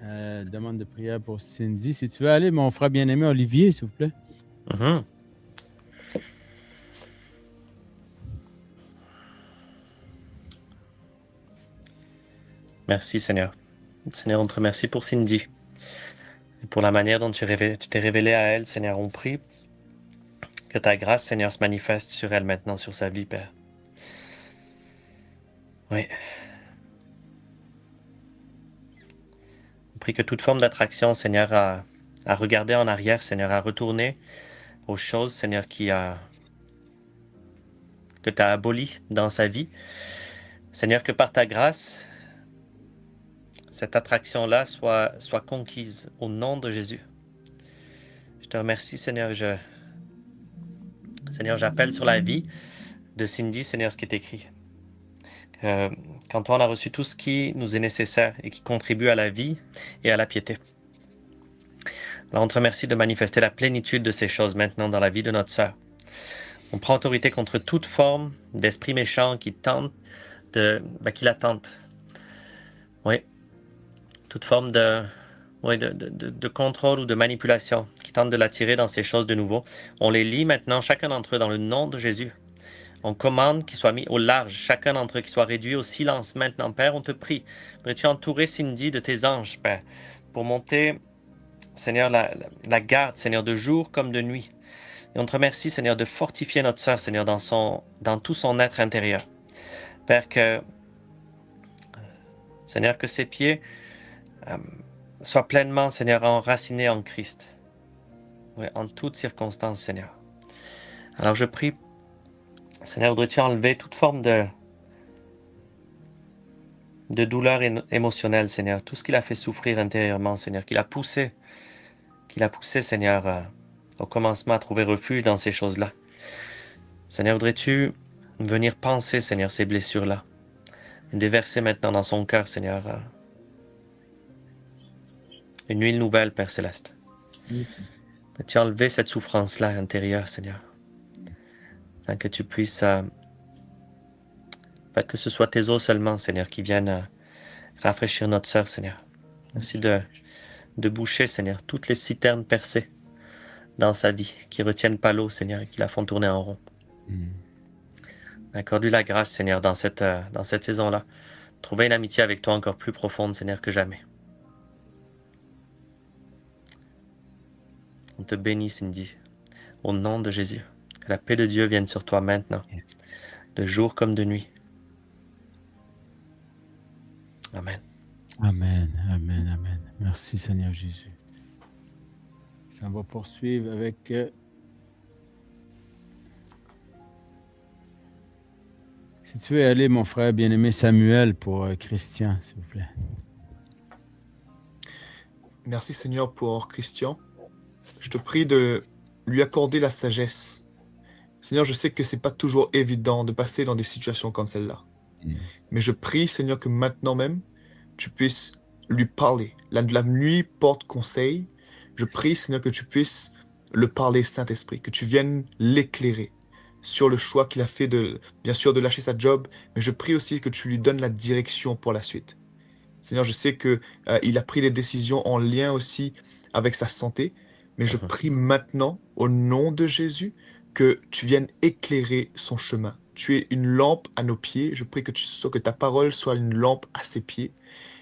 Demande de prière pour Cindy. Si tu veux aller, mon frère bien-aimé Olivier, s'il vous plaît. Mhm. Merci, Seigneur. Seigneur, on te remercie pour Cindy et pour la manière dont tu t'es révélé à elle, Seigneur. On prie que ta grâce, Seigneur, se manifeste sur elle maintenant, sur sa vie, Père. Oui. On prie que toute forme d'attraction, Seigneur, à regarder en arrière, Seigneur, à retourner aux choses, Seigneur, que tu as abolies dans sa vie. Seigneur, que par ta grâce, cette attraction-là soit conquise au nom de Jésus. Je te remercie, Seigneur. Seigneur, j'appelle sur la vie de Cindy, Seigneur, ce qui est écrit. Quand on a reçu tout ce qui nous est nécessaire et qui contribue à la vie et à la piété. Alors, on te remercie de manifester la plénitude de ces choses maintenant dans la vie de notre sœur. On prend autorité contre toute forme d'esprit méchant qui la tente. Oui. Toute forme de contrôle ou de manipulation qui tente de l'attirer dans ces choses de nouveau. On les lie maintenant, chacun d'entre eux, dans le nom de Jésus. On commande qu'ils soient mis au large, chacun d'entre eux qui soit réduit au silence maintenant. Père, on te prie, voudrais-tu entourer Cindy de tes anges, Père, pour monter, Seigneur, la garde, Seigneur, de jour comme de nuit. Et on te remercie, Seigneur, de fortifier notre sœur, Seigneur, dans tout son être intérieur. Père, Seigneur, que ses pieds soient pleinement, Seigneur, enracinés en Christ. Oui, en toutes circonstances, Seigneur. Alors je prie, Seigneur, voudrais-tu enlever toute forme de douleur émotionnelle, Seigneur. Tout ce qu'il a fait souffrir intérieurement, Seigneur, qu'il a poussé, Seigneur, au commencement à trouver refuge dans ces choses-là. Seigneur, voudrais-tu venir penser, Seigneur, ces blessures-là, déverser maintenant dans son cœur, Seigneur, une huile nouvelle, Père Céleste. Tu as enlevé cette souffrance-là intérieure, Seigneur, afin que tu puisses, que ce soit tes eaux seulement, Seigneur, qui viennent rafraîchir notre sœur, Seigneur. Merci de boucher, Seigneur, toutes les citernes percées dans sa vie, qui retiennent pas l'eau, Seigneur, et qui la font tourner en rond. Accorde-lui la grâce, Seigneur, dans cette saison-là. Trouver une amitié avec toi encore plus profonde, Seigneur, que jamais. On te bénit, Cindy, au nom de Jésus. Que la paix de Dieu vienne sur toi maintenant, de jour comme de nuit. Amen. Amen, amen, amen. Merci, Seigneur Jésus. Ça va poursuivre avec... Si tu veux aller, mon frère bien-aimé Samuel, pour Christian, s'il vous plaît. Merci Seigneur pour Christian. Je te prie de lui accorder la sagesse. Seigneur, je sais que c'est pas toujours évident de passer dans des situations comme celle-là. Mais je prie, Seigneur, que maintenant même, tu puisses lui parler. La nuit porte conseil. Je prie, Seigneur, que tu puisses le parler, Saint-Esprit, que tu viennes l'éclairer sur le choix qu'il a fait, bien sûr, de lâcher sa job, mais je prie aussi que tu lui donnes la direction pour la suite. Seigneur, je sais qu'il a pris des décisions en lien aussi avec sa santé, mais je prie maintenant, au nom de Jésus, que tu viennes éclairer son chemin. Tu es une lampe à nos pieds. Je prie que ta parole soit une lampe à ses pieds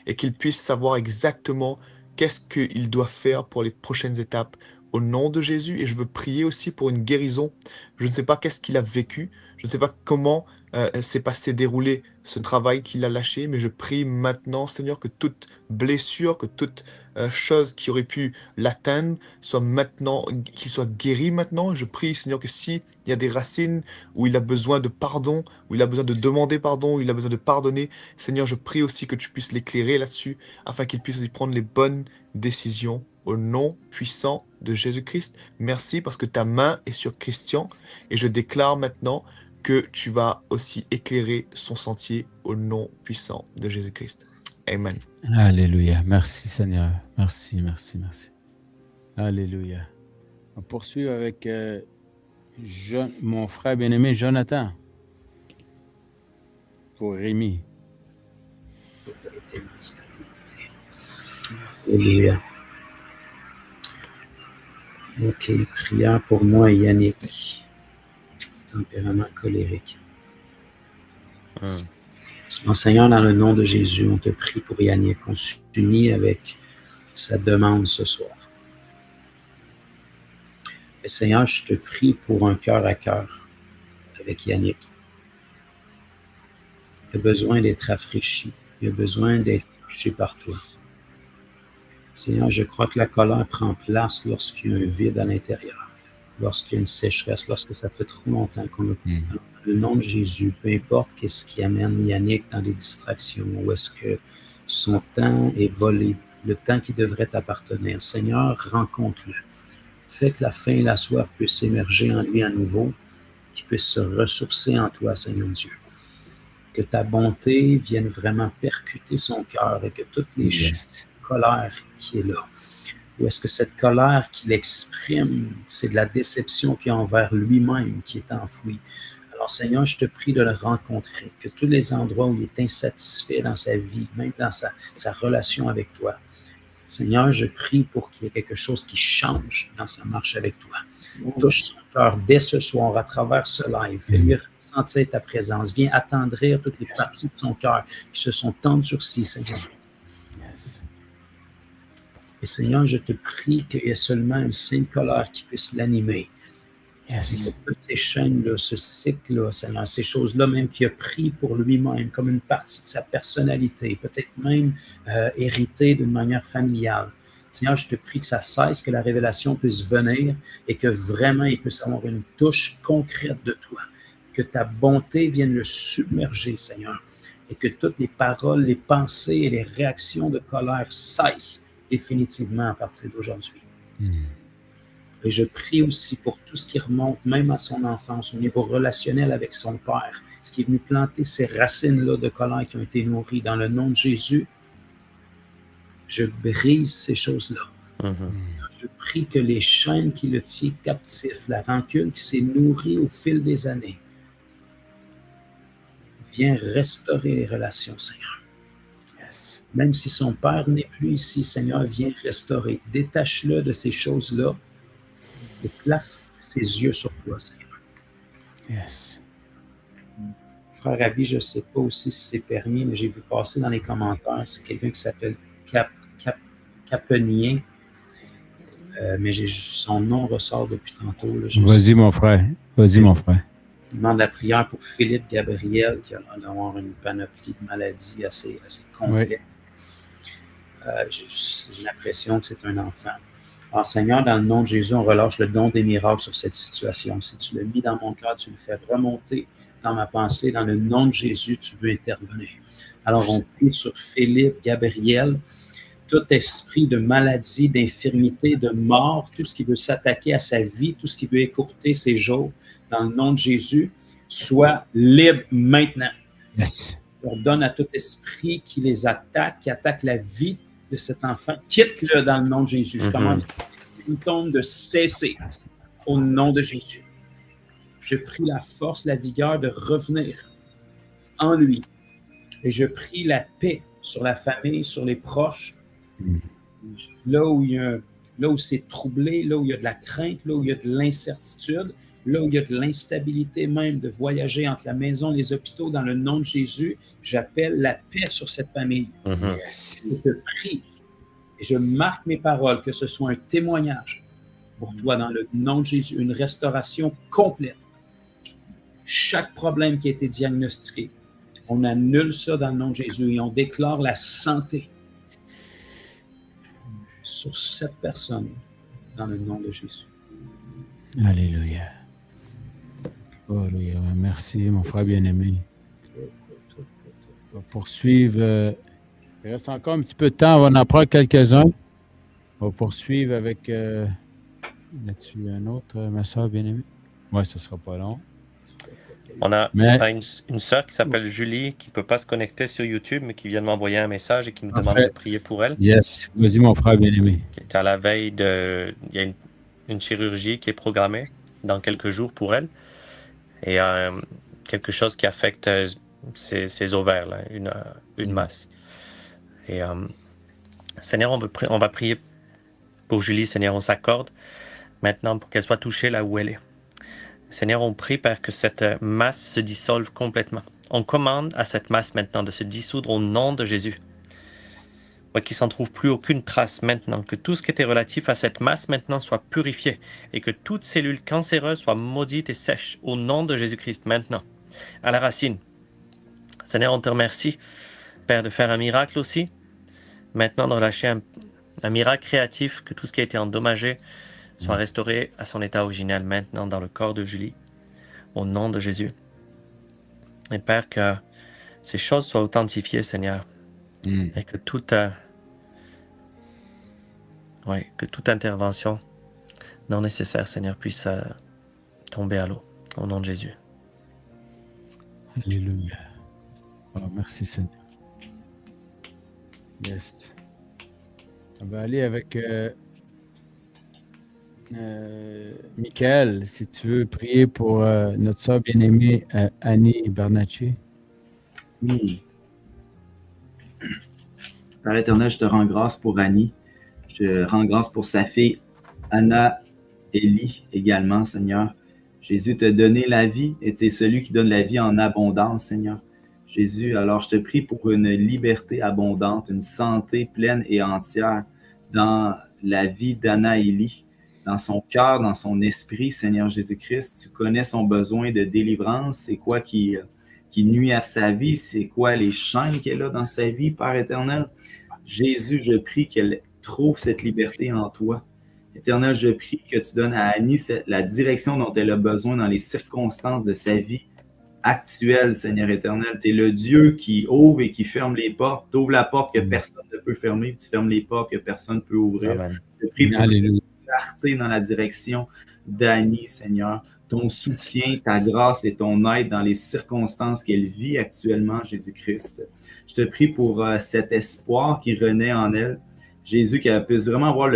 et qu'il puisse savoir exactement qu'est-ce qu'il doit faire pour les prochaines étapes au nom de Jésus. Et je veux prier aussi pour une guérison. Je ne sais pas qu'est-ce qu'il a vécu. Je ne sais pas comment s'est passé, déroulé ce travail qu'il a lâché, mais je prie maintenant, Seigneur, que toute blessure, que toute chose qui aurait pu l'atteindre soit maintenant, qu'il soit guéri maintenant. Je prie, Seigneur, que s'il y a des racines où il a besoin de pardon, où il a besoin de demander pardon, où il a besoin de pardonner, Seigneur, je prie aussi que tu puisses l'éclairer là-dessus, afin qu'il puisse aussi prendre les bonnes décisions au nom puissant de Jésus-Christ. Merci parce que ta main est sur Christian et je déclare maintenant que tu vas aussi éclairer son sentier au nom puissant de Jésus-Christ. Amen. Alléluia. Merci, Seigneur. Merci, merci, merci. Alléluia. On poursuit avec mon frère bien-aimé Jonathan pour Rémi. Alléluia. OK. Prière pour moi et Yannick. Tempérament colérique. Seigneur, dans le nom de Jésus, on te prie pour Yannick. On s'unit avec sa demande ce soir. Et Seigneur, je te prie pour un cœur à cœur avec Yannick. Il a besoin d'être rafraîchi. Il a besoin d'être touché par toi. Seigneur, je crois que la colère prend place lorsqu'il y a un vide à l'intérieur, lorsqu'il y a une sécheresse, lorsque ça fait trop longtemps qu'on a... Dans le nom de Jésus, peu importe qu'est-ce qui amène Yannick dans des distractions, ou est-ce que son temps est volé, le temps qui devrait t'appartenir. Seigneur, rencontre-le. Fais que la faim et la soif puissent émerger en lui à nouveau, qu'il puisse se ressourcer en toi, Seigneur Dieu. Que ta bonté vienne vraiment percuter son cœur et que toutes les colères qui est là, ou est-ce que cette colère qu'il exprime, c'est de la déception qu'il y a envers lui-même qui est enfouie. Alors Seigneur, je te prie de le rencontrer, que tous les endroits où il est insatisfait dans sa vie, même dans sa relation avec toi, Seigneur, je prie pour qu'il y ait quelque chose qui change dans sa marche avec toi. Touche son cœur dès ce soir à travers ce live. Fais-lui ressentir ta présence. Viens attendrir toutes les parties de ton cœur qui se sont endurcies, Seigneur. Et Seigneur, je te prie qu'il y ait seulement une sainte colère qui puisse l'animer. Toutes ces chaînes-là, ce cycle-là, Seigneur, ces choses-là même qu'il a pris pour lui-même comme une partie de sa personnalité, peut-être même héritée d'une manière familiale. Seigneur, je te prie que ça cesse, que la révélation puisse venir et que vraiment il puisse avoir une touche concrète de toi. Que ta bonté vienne le submerger, Seigneur, et que toutes les paroles, les pensées et les réactions de colère cessent définitivement à partir d'aujourd'hui. Et je prie aussi pour tout ce qui remonte même à son enfance, au niveau relationnel avec son père, ce qui est venu planter ces racines-là de colère qui ont été nourries. Dans le nom de Jésus, je brise ces choses-là. Je prie que les chaînes qui le tiennent captif, la rancune qui s'est nourrie au fil des années, viens restaurer les relations, Seigneur. Yes. Même si son père n'est plus ici, Seigneur, viens restaurer. Détache-le de ces choses-là et place ses yeux sur toi, Seigneur. Yes. Frère Rabbi, je ne sais pas aussi si c'est permis, mais j'ai vu passer dans les commentaires, c'est quelqu'un qui s'appelle Capenien, mais son nom ressort depuis tantôt. Là, Vas-y, mon frère. Vas-y, mon frère. Il demande la prière pour Philippe Gabriel, qui a l'air d'avoir une panoplie de maladies assez complexe. J'ai l'impression que c'est un enfant. Alors, Seigneur, dans le nom de Jésus, on relâche le don des miracles sur cette situation. Si tu l'as mis dans mon cœur, tu le fais remonter dans ma pensée. Dans le nom de Jésus, tu veux intervenir. Alors, on prie sur Philippe Gabriel, tout esprit de maladie, d'infirmité, de mort, tout ce qui veut s'attaquer à sa vie, tout ce qui veut écourter ses jours, dans le nom de Jésus, soit libre maintenant. Yes. On donne à tout esprit qui les attaque, qui attaque la vie de cet enfant, quitte-le dans le nom de Jésus. Je commande les symptômes de cesser au nom de Jésus. Je prie la force, la vigueur de revenir en lui. Et je prie la paix sur la famille, sur les proches. Là où c'est troublé, là où il y a de la crainte, là où il y a de l'incertitude, là où il y a de l'instabilité même de voyager entre la maison et les hôpitaux, dans le nom de Jésus, j'appelle la paix sur cette famille. Yes. Je te prie et je marque mes paroles, que ce soit un témoignage pour toi dans le nom de Jésus, une restauration complète. Chaque problème qui a été diagnostiqué, on annule ça dans le nom de Jésus et on déclare la santé sur cette personne dans le nom de Jésus. Alléluia. Alléluia. Merci, mon frère bien-aimé. On va poursuivre. Il reste encore un petit peu de temps. On va en prendre quelques-uns. On va poursuivre avec... As-tu un autre, ma soeur bien-aimée? Oui, ce ne sera pas long. On a une sœur qui s'appelle Julie, qui ne peut pas se connecter sur YouTube, mais qui vient de m'envoyer un message et qui me demande de prier pour elle. Yes. Vas-y, mon frère bien-aimé. Qui est à la veille de... Il y a une chirurgie qui est programmée dans quelques jours pour elle. Et quelque chose qui affecte ses ovaires, là, une masse. Et Seigneur, on va prier pour Julie. Seigneur, on s'accorde maintenant pour qu'elle soit touchée là où elle est. Seigneur, on prie, Père, que cette masse se dissolve complètement. On commande à cette masse maintenant de se dissoudre au nom de Jésus. Qu'il ne s'en trouve plus aucune trace maintenant, que tout ce qui était relatif à cette masse maintenant soit purifié et que toute cellule cancéreuse soit maudite et sèche au nom de Jésus-Christ maintenant, à la racine. Seigneur, on te remercie, Père, de faire un miracle aussi. Maintenant, de relâcher un miracle créatif, que tout ce qui a été endommagé soit restauré à son état original maintenant dans le corps de Julie, au nom de Jésus. Et Père, que ces choses soient authentifiées, Seigneur, et que toute intervention non nécessaire, Seigneur, puisse tomber à l'eau, au nom de Jésus. Alléluia. Oh, merci, Seigneur. Yes. On va aller avec Michael, si tu veux prier pour notre soeur bien-aimée Annie Bernacci. Oui. Père éternel, je te rends grâce pour Annie. Je te rends grâce pour sa fille Anna Élie également, Seigneur. Jésus t'a donné la vie et tu es celui qui donne la vie en abondance, Seigneur. Jésus, alors je te prie pour une liberté abondante, une santé pleine et entière dans la vie d'Anna Élie, dans son cœur, dans son esprit, Seigneur Jésus-Christ. Tu connais son besoin de délivrance, c'est quoi qui nuit à sa vie, c'est quoi les chaînes qu'elle a dans sa vie, Père éternel. Jésus, je prie qu'elle trouve cette liberté en toi. Éternel, je prie que tu donnes à Annie la direction dont elle a besoin dans les circonstances de sa vie actuelle, Seigneur éternel. Tu es le Dieu qui ouvre et qui ferme les portes. Tu ouvres la porte que personne ne peut fermer, tu fermes les portes que personne ne peut ouvrir. Amen. Je prie pour clarté dans la direction d'Annie, Seigneur. Ton soutien, ta grâce et ton aide dans les circonstances qu'elle vit actuellement, Jésus-Christ. Je te prie pour cet espoir qui renaît en elle. Jésus, qu'elle puisse vraiment voir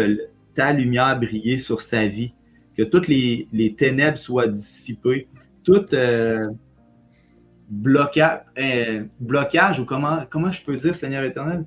ta lumière briller sur sa vie, que toutes les ténèbres soient dissipées, tout blocage, ou comment je peux dire, Seigneur éternel,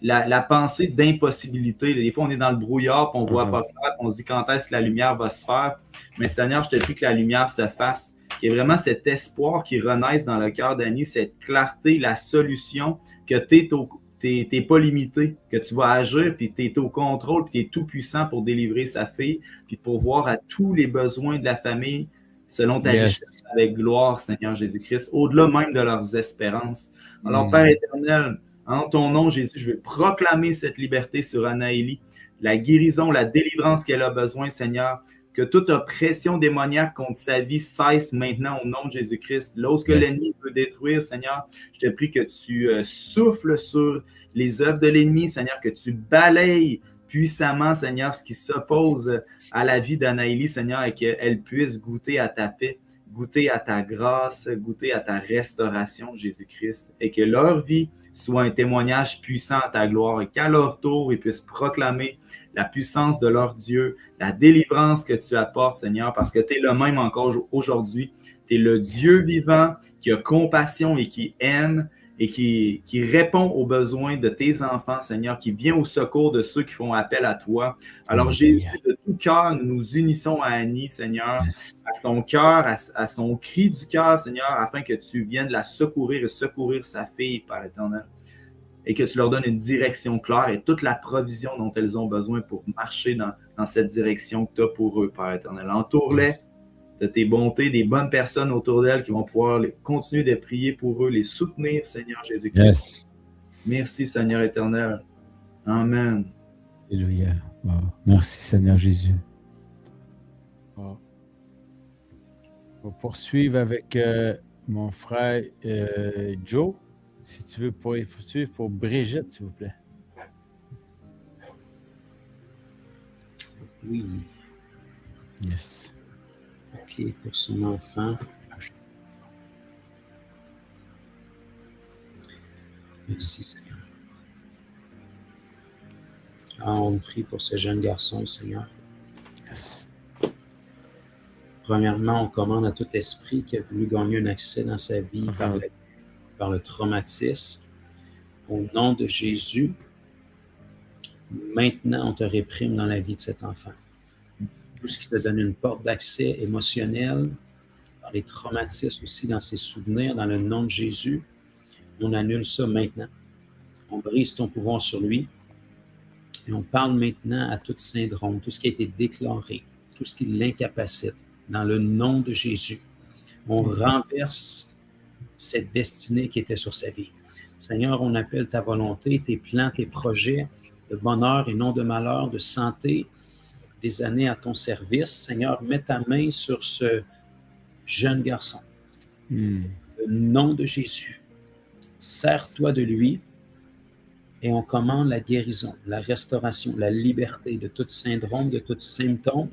la pensée d'impossibilité. Des fois, on est dans le brouillard, puis on ne voit pas clair, puis on se dit quand est-ce que la lumière va se faire. Mais Seigneur, je te prie que la lumière se fasse, qu'il y ait vraiment cet espoir qui renaisse dans le cœur d'Annie, cette clarté, la solution, que tu n'es pas limité, que tu vas agir, puis tu es au contrôle, puis tu es tout puissant pour délivrer sa fille, puis pour voir à tous les besoins de la famille selon ta richesse avec gloire, Seigneur Jésus-Christ, au-delà même de leurs espérances. Alors, Père éternel, en ton nom, Jésus, je veux proclamer cette liberté sur Anaëlie, la guérison, la délivrance qu'elle a besoin, Seigneur, que toute oppression démoniaque contre sa vie cesse maintenant au nom de Jésus-Christ. Lorsque l'ennemi veut détruire, Seigneur, je te prie que tu souffles sur les œuvres de l'ennemi, Seigneur, que tu balayes puissamment, Seigneur, ce qui s'oppose à la vie d'Anaëlie, Seigneur, et qu'elle puisse goûter à ta paix, goûter à ta grâce, goûter à ta restauration, Jésus-Christ, et que leur vie soit un témoignage puissant à ta gloire, et qu'à leur tour, ils puissent proclamer la puissance de leur Dieu, la délivrance que tu apportes, Seigneur, parce que tu es le même encore aujourd'hui. Tu es le Dieu vivant qui a compassion et qui aime et qui répond aux besoins de tes enfants, Seigneur, qui vient au secours de ceux qui font appel à toi. Alors, Jésus, de tout cœur, nous nous unissons à Annie, Seigneur, à son cœur, à son cri du cœur, Seigneur, afin que tu viennes la secourir et secourir sa fille, Père éternel, et que tu leur donnes une direction claire et toute la provision dont elles ont besoin pour marcher dans cette direction que tu as pour eux, Père éternel. Entoure-les de tes bontés, des bonnes personnes autour d'elles qui vont pouvoir continuer de prier pour eux, les soutenir, Seigneur Jésus-Christ. Merci, Seigneur éternel. Amen. Alléluia. Wow. Merci, Seigneur Jésus. Wow. On va poursuivre avec mon frère Joe. Si tu veux poursuivre pour Brigitte, s'il vous plaît. Oui. Yes. OK, pour son enfant. Merci, Seigneur. On prie pour ce jeune garçon, Seigneur. Yes. Premièrement, on commande à tout esprit qui a voulu gagner un accès dans sa vie par le traumatisme. Au nom de Jésus, maintenant, on te réprime dans la vie de cet enfant. Tout ce qui te donne une porte d'accès émotionnel, dans les traumatismes aussi, dans ses souvenirs, dans le nom de Jésus, on annule ça maintenant. On brise ton pouvoir sur lui et on parle maintenant à tout syndrome, tout ce qui a été déclaré, tout ce qui l'incapacite, dans le nom de Jésus. On renverse cette destinée qui était sur sa vie. Seigneur, on appelle ta volonté, tes plans, tes projets de bonheur et non de malheur, de santé, des années à ton service. Seigneur, mets ta main sur ce jeune garçon. Le nom de Jésus. Sers-toi de lui et on commande la guérison, la restauration, la liberté de tout syndrome, de tout symptôme.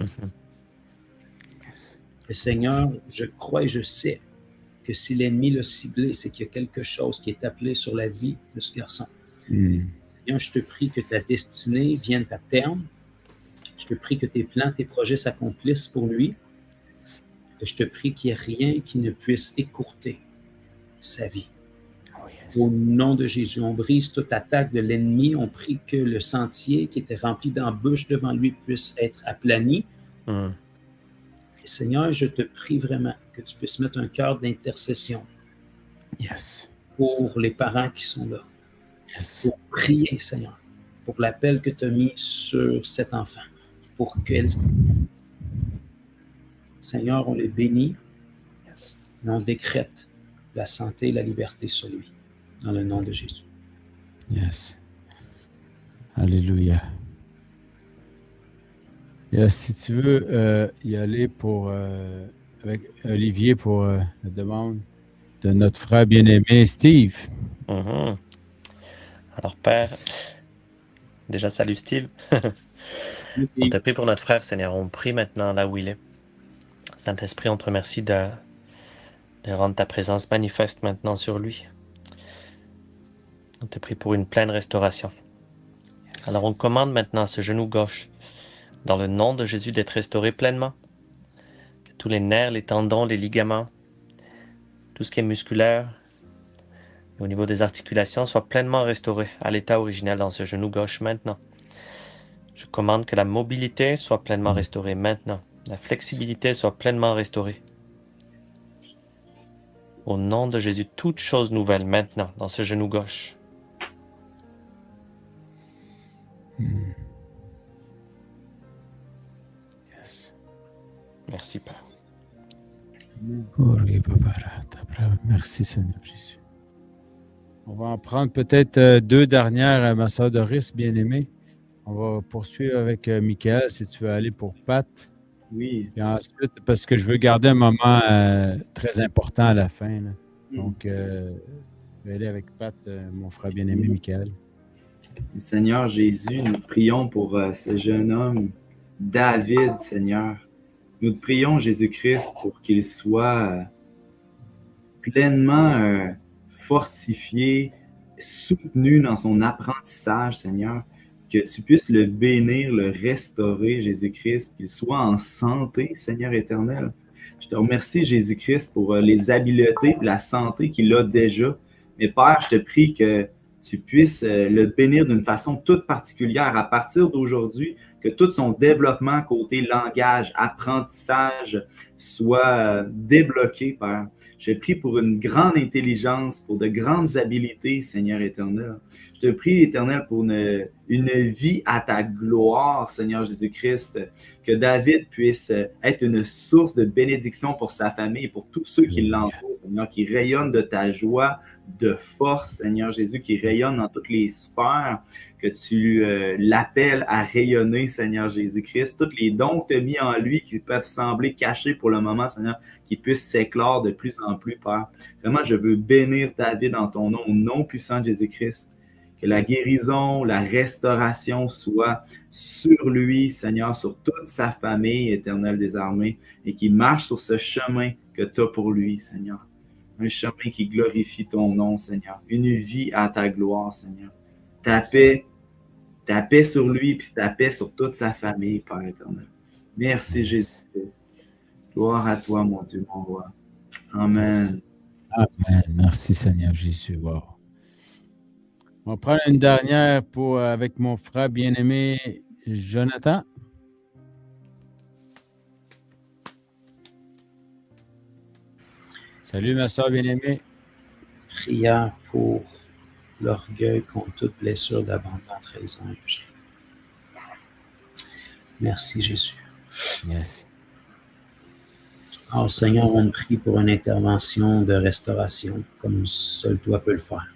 Et Seigneur, je crois et je sais que si l'ennemi l'a ciblé, c'est qu'il y a quelque chose qui est appelé sur la vie de ce garçon. Seigneur, je te prie que ta destinée vienne à terme. Je te prie que tes plans, tes projets s'accomplissent pour lui. Et je te prie qu'il n'y ait rien qui ne puisse écourter sa vie. Au nom de Jésus, on brise toute attaque de l'ennemi. On prie que le sentier qui était rempli d'embûches devant lui puisse être aplani. Et Seigneur, je te prie vraiment que tu puisses mettre un cœur d'intercession pour les parents qui sont là. Pour prier, Seigneur, pour l'appel que tu as mis sur cet enfant. Pour qu'elle... Seigneur, on les bénit et on décrète la santé et la liberté sur lui. Dans le nom de Jésus. Yes. Alléluia. Si tu veux y aller avec Olivier pour la demande de notre frère bien-aimé Steve. Alors, Père, déjà, salut Steve. On te prie pour notre frère, Seigneur. On prie maintenant là où il est. Saint-Esprit, on te remercie de rendre ta présence manifeste maintenant sur lui. On te prie pour une pleine restauration. Alors on commande maintenant à ce genou gauche, dans le nom de Jésus, d'être restauré pleinement. Que tous les nerfs, les tendons, les ligaments, tout ce qui est musculaire, au niveau des articulations, soit pleinement restauré à l'état originel dans ce genou gauche maintenant. Je commande que la mobilité soit pleinement restaurée maintenant. La flexibilité soit pleinement restaurée. Au nom de Jésus, toute chose nouvelle maintenant dans ce genou gauche. Yes. Merci, Père. Merci, Seigneur Jésus. On va en prendre peut-être deux dernières, ma soeur Doris, bien-aimée. On va poursuivre avec Michael, si tu veux aller pour Pat. Oui. Et ensuite, parce que je veux garder un moment très important à la fin. Là. Donc, je vais aller avec Pat, mon frère bien-aimé Michael. Seigneur Jésus, nous te prions pour ce jeune homme, David, Seigneur. Nous te prions, Jésus-Christ, pour qu'il soit pleinement fortifié, soutenu dans son apprentissage, Seigneur. Que tu puisses le bénir, le restaurer, Jésus-Christ, qu'il soit en santé, Seigneur éternel. Je te remercie, Jésus-Christ, pour les habiletés et la santé qu'il a déjà. Mais Père, je te prie que tu puisses le bénir d'une façon toute particulière à partir d'aujourd'hui, que tout son développement côté langage, apprentissage soit débloqué, Père. Je prie pour une grande intelligence, pour de grandes habiletés, Seigneur éternel. Je te prie, Éternel, pour une vie à ta gloire, Seigneur Jésus-Christ, que David puisse être une source de bénédiction pour sa famille et pour tous ceux qui l'entourent, Seigneur, qui rayonnent de ta joie, de force, Seigneur Jésus, qui rayonnent dans toutes les sphères, que tu l'appelles à rayonner, Seigneur Jésus-Christ. Tous les dons que tu as mis en lui qui peuvent sembler cachés pour le moment, Seigneur, qui puissent s'éclore de plus en plus, Père. Vraiment, je veux bénir David en ton nom, au nom puissant de Jésus-Christ. Que la guérison, la restauration soit sur lui, Seigneur, sur toute sa famille, Éternel des armées, et qu'il marche sur ce chemin que tu as pour lui, Seigneur. Un chemin qui glorifie ton nom, Seigneur. Une vie à ta gloire, Seigneur. Ta paix sur lui, puis ta paix sur toute sa famille, Père éternel. Merci, Jésus-Christ. Gloire à toi, mon Dieu, mon roi. Amen. Amen. Merci, Seigneur Jésus. Wow. On va prendre une dernière avec mon frère bien-aimé Jonathan. Salut, ma soeur bien-aimée. Prière pour l'orgueil contre toute blessure d'abandon entre les anges. Merci, Jésus. Yes. Alors, Seigneur, on prie pour une intervention de restauration, comme seul toi peux le faire.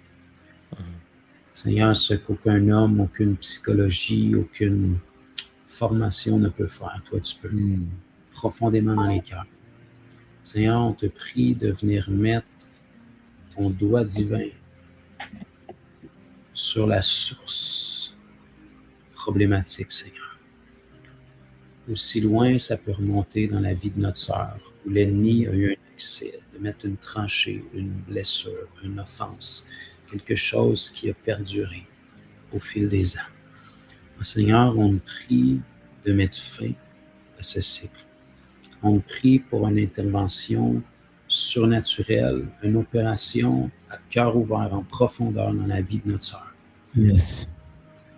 Seigneur, ce qu'aucun homme, aucune psychologie, aucune formation ne peut faire, toi tu peux, profondément dans les cœurs. Seigneur, on te prie de venir mettre ton doigt divin sur la source problématique, Seigneur. Aussi loin ça peut remonter dans la vie de notre sœur, où l'ennemi a eu un accès, de mettre une tranchée, une blessure, une offense, quelque chose qui a perduré au fil des ans. Seigneur, on prie de mettre fin à ce cycle. On prie pour une intervention surnaturelle, une opération à cœur ouvert en profondeur dans la vie de notre sœur. Yes.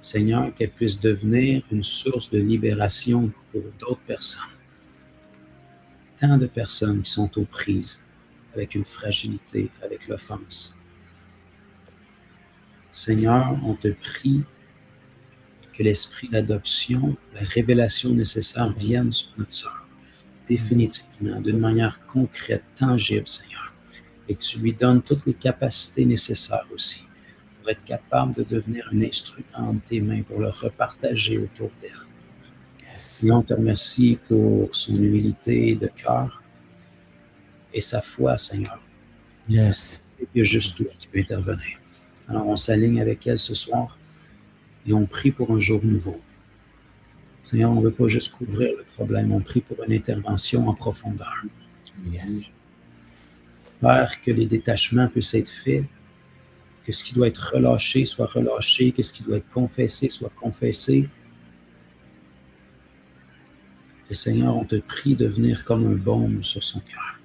Seigneur, qu'elle puisse devenir une source de libération pour d'autres personnes. Tant de personnes qui sont aux prises avec une fragilité, avec l'offense. Seigneur, on te prie que l'esprit d'adoption, la révélation nécessaire vienne sur notre sœur, définitivement, d'une manière concrète, tangible, Seigneur, et que tu lui donnes toutes les capacités nécessaires aussi pour être capable de devenir un instrument entre tes mains pour le repartager autour d'elle. Yes. Et on te remercie pour son humilité de cœur et sa foi, Seigneur. Yes. Il y a juste toi qui peut intervenir. Alors, on s'aligne avec elle ce soir et on prie pour un jour nouveau. Seigneur, on ne veut pas juste couvrir le problème, on prie pour une intervention en profondeur. Yes. Père, que les détachements puissent être faits, que ce qui doit être relâché soit relâché, que ce qui doit être confessé soit confessé. Et Seigneur, on te prie de venir comme un baume sur son cœur.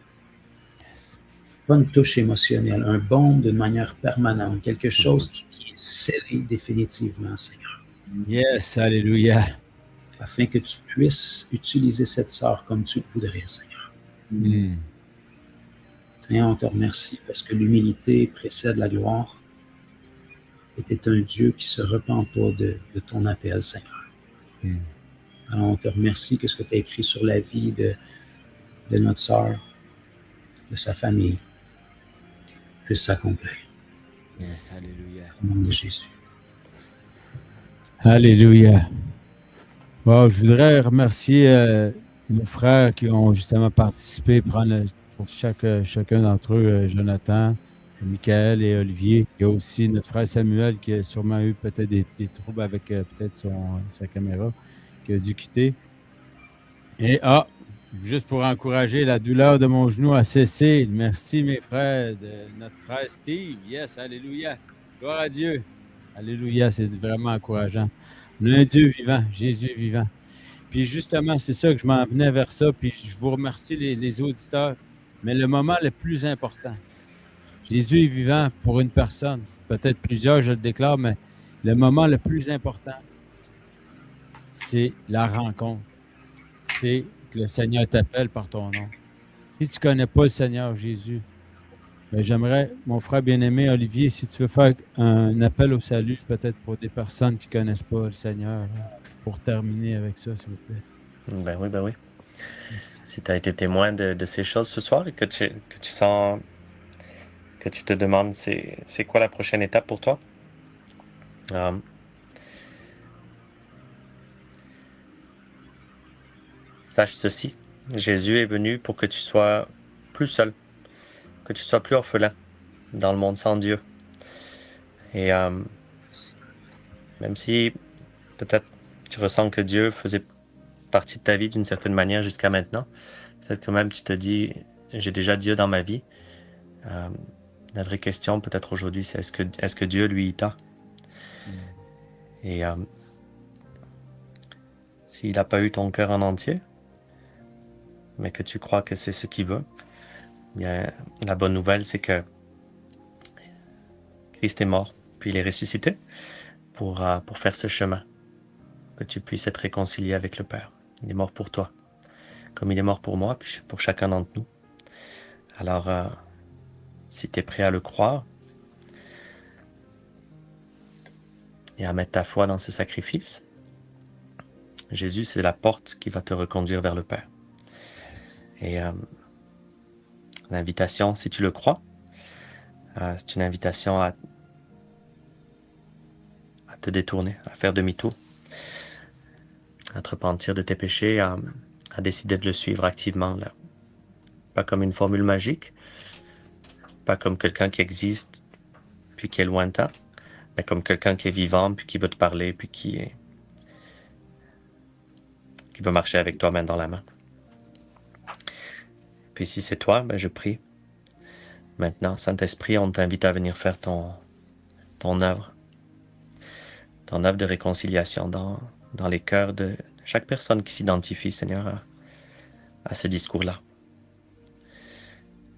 Yes. Pas une touche émotionnelle, un baume d'une manière permanente, quelque chose qui est scellé définitivement, Seigneur. Yes, alléluia. Afin que tu puisses utiliser cette sœur comme tu le voudrais, Seigneur. Mm. Seigneur, on te remercie parce que l'humilité précède la gloire. Et tu es un Dieu qui ne se repent pas de ton appel, Seigneur. Mm. Alors, on te remercie que ce que tu as écrit sur la vie de notre sœur, de sa famille, puisse s'accomplir. Yes, alléluia. Au nom de Jésus. Alléluia. Bon, je voudrais remercier nos frères qui ont justement participé, prendre pour chacun d'entre eux, Jonathan, Michael et Olivier. Il y a aussi notre frère Samuel qui a sûrement eu peut-être des troubles avec peut-être sa caméra, qui a dû quitter. Et juste pour encourager, la douleur de mon genou a cessé. Merci mes frères, de notre frère Steve. Yes, alléluia. Gloire à Dieu. Alléluia, c'est vraiment encourageant. On a un Dieu vivant, Jésus est vivant. Puis justement, c'est ça que je m'en venais vers ça, puis je vous remercie les auditeurs. Mais le moment le plus important, Jésus est vivant pour une personne, peut-être plusieurs, je le déclare, mais le moment le plus important, c'est la rencontre. C'est que le Seigneur t'appelle par ton nom. Si tu ne connais pas le Seigneur Jésus, ben j'aimerais, mon frère bien-aimé Olivier, si tu veux faire un appel au salut, peut-être pour des personnes qui ne connaissent pas le Seigneur, pour terminer avec ça, s'il vous plaît. Ben oui, ben oui. Merci. Si tu as été témoin de ces choses ce soir et que tu sens, que tu te demandes c'est quoi la prochaine étape pour toi, sache ceci, Jésus est venu pour que tu sois plus seul, que tu sois plus orphelin dans le monde sans Dieu. Et même si peut-être tu ressens que Dieu faisait partie de ta vie d'une certaine manière jusqu'à maintenant, peut-être que même tu te dis, j'ai déjà Dieu dans ma vie. La vraie question peut-être aujourd'hui, c'est est-ce que Dieu, lui, il t'a? Et s'il n'a pas eu ton cœur en entier, mais que tu crois que c'est ce qu'il veut, bien, la bonne nouvelle, c'est que Christ est mort, puis il est ressuscité pour faire ce chemin, que tu puisses être réconcilié avec le Père. Il est mort pour toi, comme il est mort pour moi, puis pour chacun d'entre nous. Alors, si tu es prêt à le croire et à mettre ta foi dans ce sacrifice, Jésus, c'est la porte qui va te reconduire vers le Père. Et l'invitation, si tu le crois, c'est une invitation à te détourner, à faire demi-tour, à te repentir de tes péchés, à décider de le suivre activement, là. Pas comme une formule magique, pas comme quelqu'un qui existe puis qui est lointain, mais comme quelqu'un qui est vivant puis qui veut te parler puis qui veut marcher avec toi main dans la main. Puis si c'est toi, ben je prie. Maintenant, Saint-Esprit, on t'invite à venir faire ton œuvre de réconciliation dans les cœurs de chaque personne qui s'identifie, Seigneur, à ce discours-là.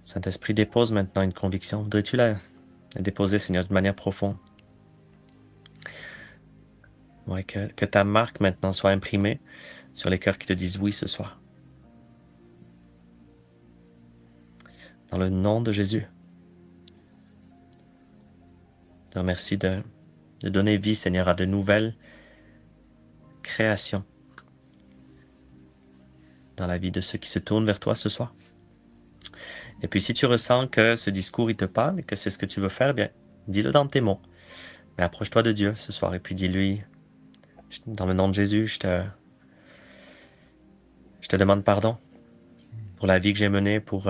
Saint-Esprit, dépose maintenant une conviction. Voudrais-tu la déposer, Seigneur, de manière profonde? Ouais, que ta marque maintenant soit imprimée sur les cœurs qui te disent oui ce soir. Dans le nom de Jésus. Je te remercie de donner vie, Seigneur, à de nouvelles créations dans la vie de ceux qui se tournent vers toi ce soir. Et puis si tu ressens que ce discours, il te parle et que c'est ce que tu veux faire, bien, dis-le dans tes mots. Mais approche-toi de Dieu ce soir et puis dis-lui, dans le nom de Jésus, je te demande pardon pour la vie que j'ai menée, pour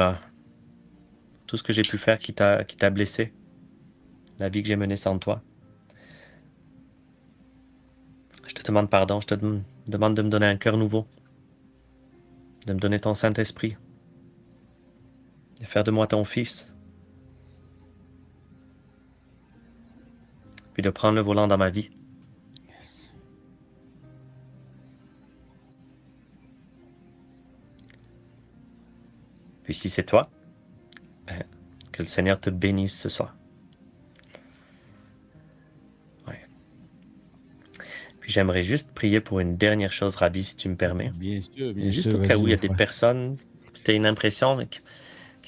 tout ce que j'ai pu faire qui t'a blessé, la vie que j'ai menée sans toi. Je te demande pardon, je te demande de me donner un cœur nouveau, de me donner ton Saint-Esprit, de faire de moi ton fils, puis de prendre le volant dans ma vie. Yes. Puis si c'est toi, ben, que le Seigneur te bénisse ce soir. Ouais. Puis j'aimerais juste prier pour une dernière chose, Rabbi, si tu me permets. Bien sûr, bien Juste sûr. au cas où il y a vas-y, des mon frère. personnes, c'était une impression qui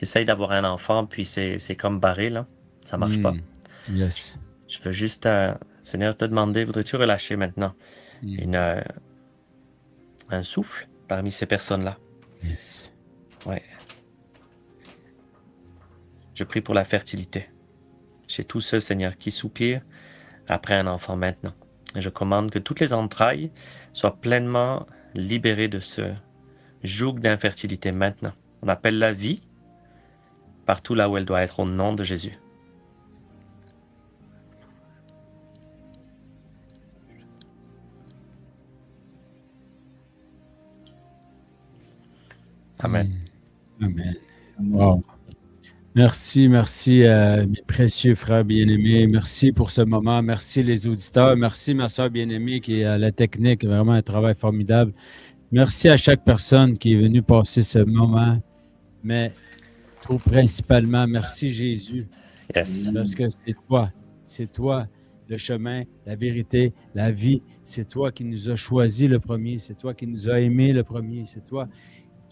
essayent d'avoir un enfant, puis c'est comme barré, là. Ça marche pas. Yes. Je veux juste, Seigneur, te demander, voudrais-tu relâcher maintenant un souffle parmi ces personnes-là? Yes. Ouais. Je prie pour la fertilité chez tous ceux, Seigneur, qui soupirent après un enfant maintenant. Et je commande que toutes les entrailles soient pleinement libérées de ce joug d'infertilité maintenant. On appelle la vie partout là où elle doit être au nom de Jésus. Amen. Amen. Wow. Merci, merci, mes précieux frères bien-aimés. Merci pour ce moment. Merci les auditeurs. Merci ma soeur bien-aimée qui est à la technique. Vraiment un travail formidable. Merci à chaque personne qui est venue passer ce moment. Mais tout principalement, merci Jésus. Yes. Parce que c'est toi le chemin, la vérité, la vie. C'est toi qui nous as choisi le premier. C'est toi qui nous as aimés le premier. C'est toi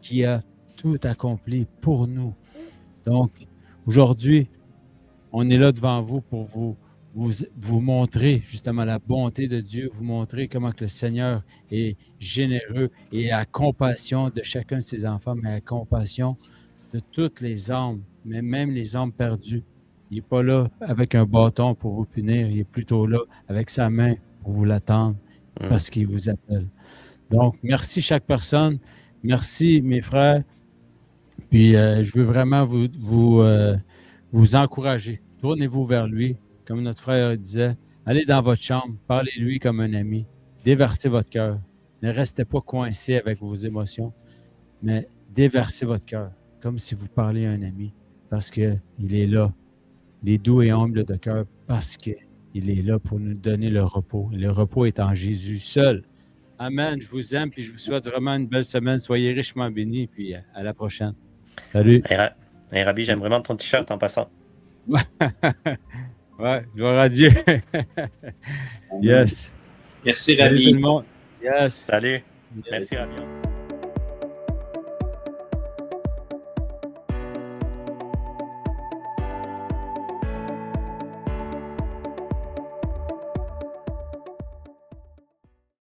qui as tout accompli pour nous. Donc, aujourd'hui, on est là devant vous pour vous montrer justement la bonté de Dieu, vous montrer comment que le Seigneur est généreux et a compassion de chacun de ses enfants, mais a compassion de toutes les âmes, mais même les âmes perdues. Il n'est pas là avec un bâton pour vous punir, il est plutôt là avec sa main pour vous l'attendre parce qu'il vous appelle. Donc, merci chaque personne. Merci mes frères. Puis, je veux vraiment vous encourager. Tournez-vous vers lui. Comme notre frère disait, allez dans votre chambre, parlez-lui comme un ami. Déversez votre cœur. Ne restez pas coincé avec vos émotions, mais déversez votre cœur comme si vous parliez à un ami parce qu'il est là. Il est doux et humble de cœur parce qu'il est là pour nous donner le repos. Et le repos est en Jésus seul. Amen. Je vous aime puis je vous souhaite vraiment une belle semaine. Soyez richement bénis puis à la prochaine. Salut. Hey, Rabbi, j'aime vraiment ton t-shirt en passant. Ouais, gloire à Dieu. Yes. Merci, Salut Rabbi. tout le monde. Yes. Salut. Yes. Merci, Rabbi.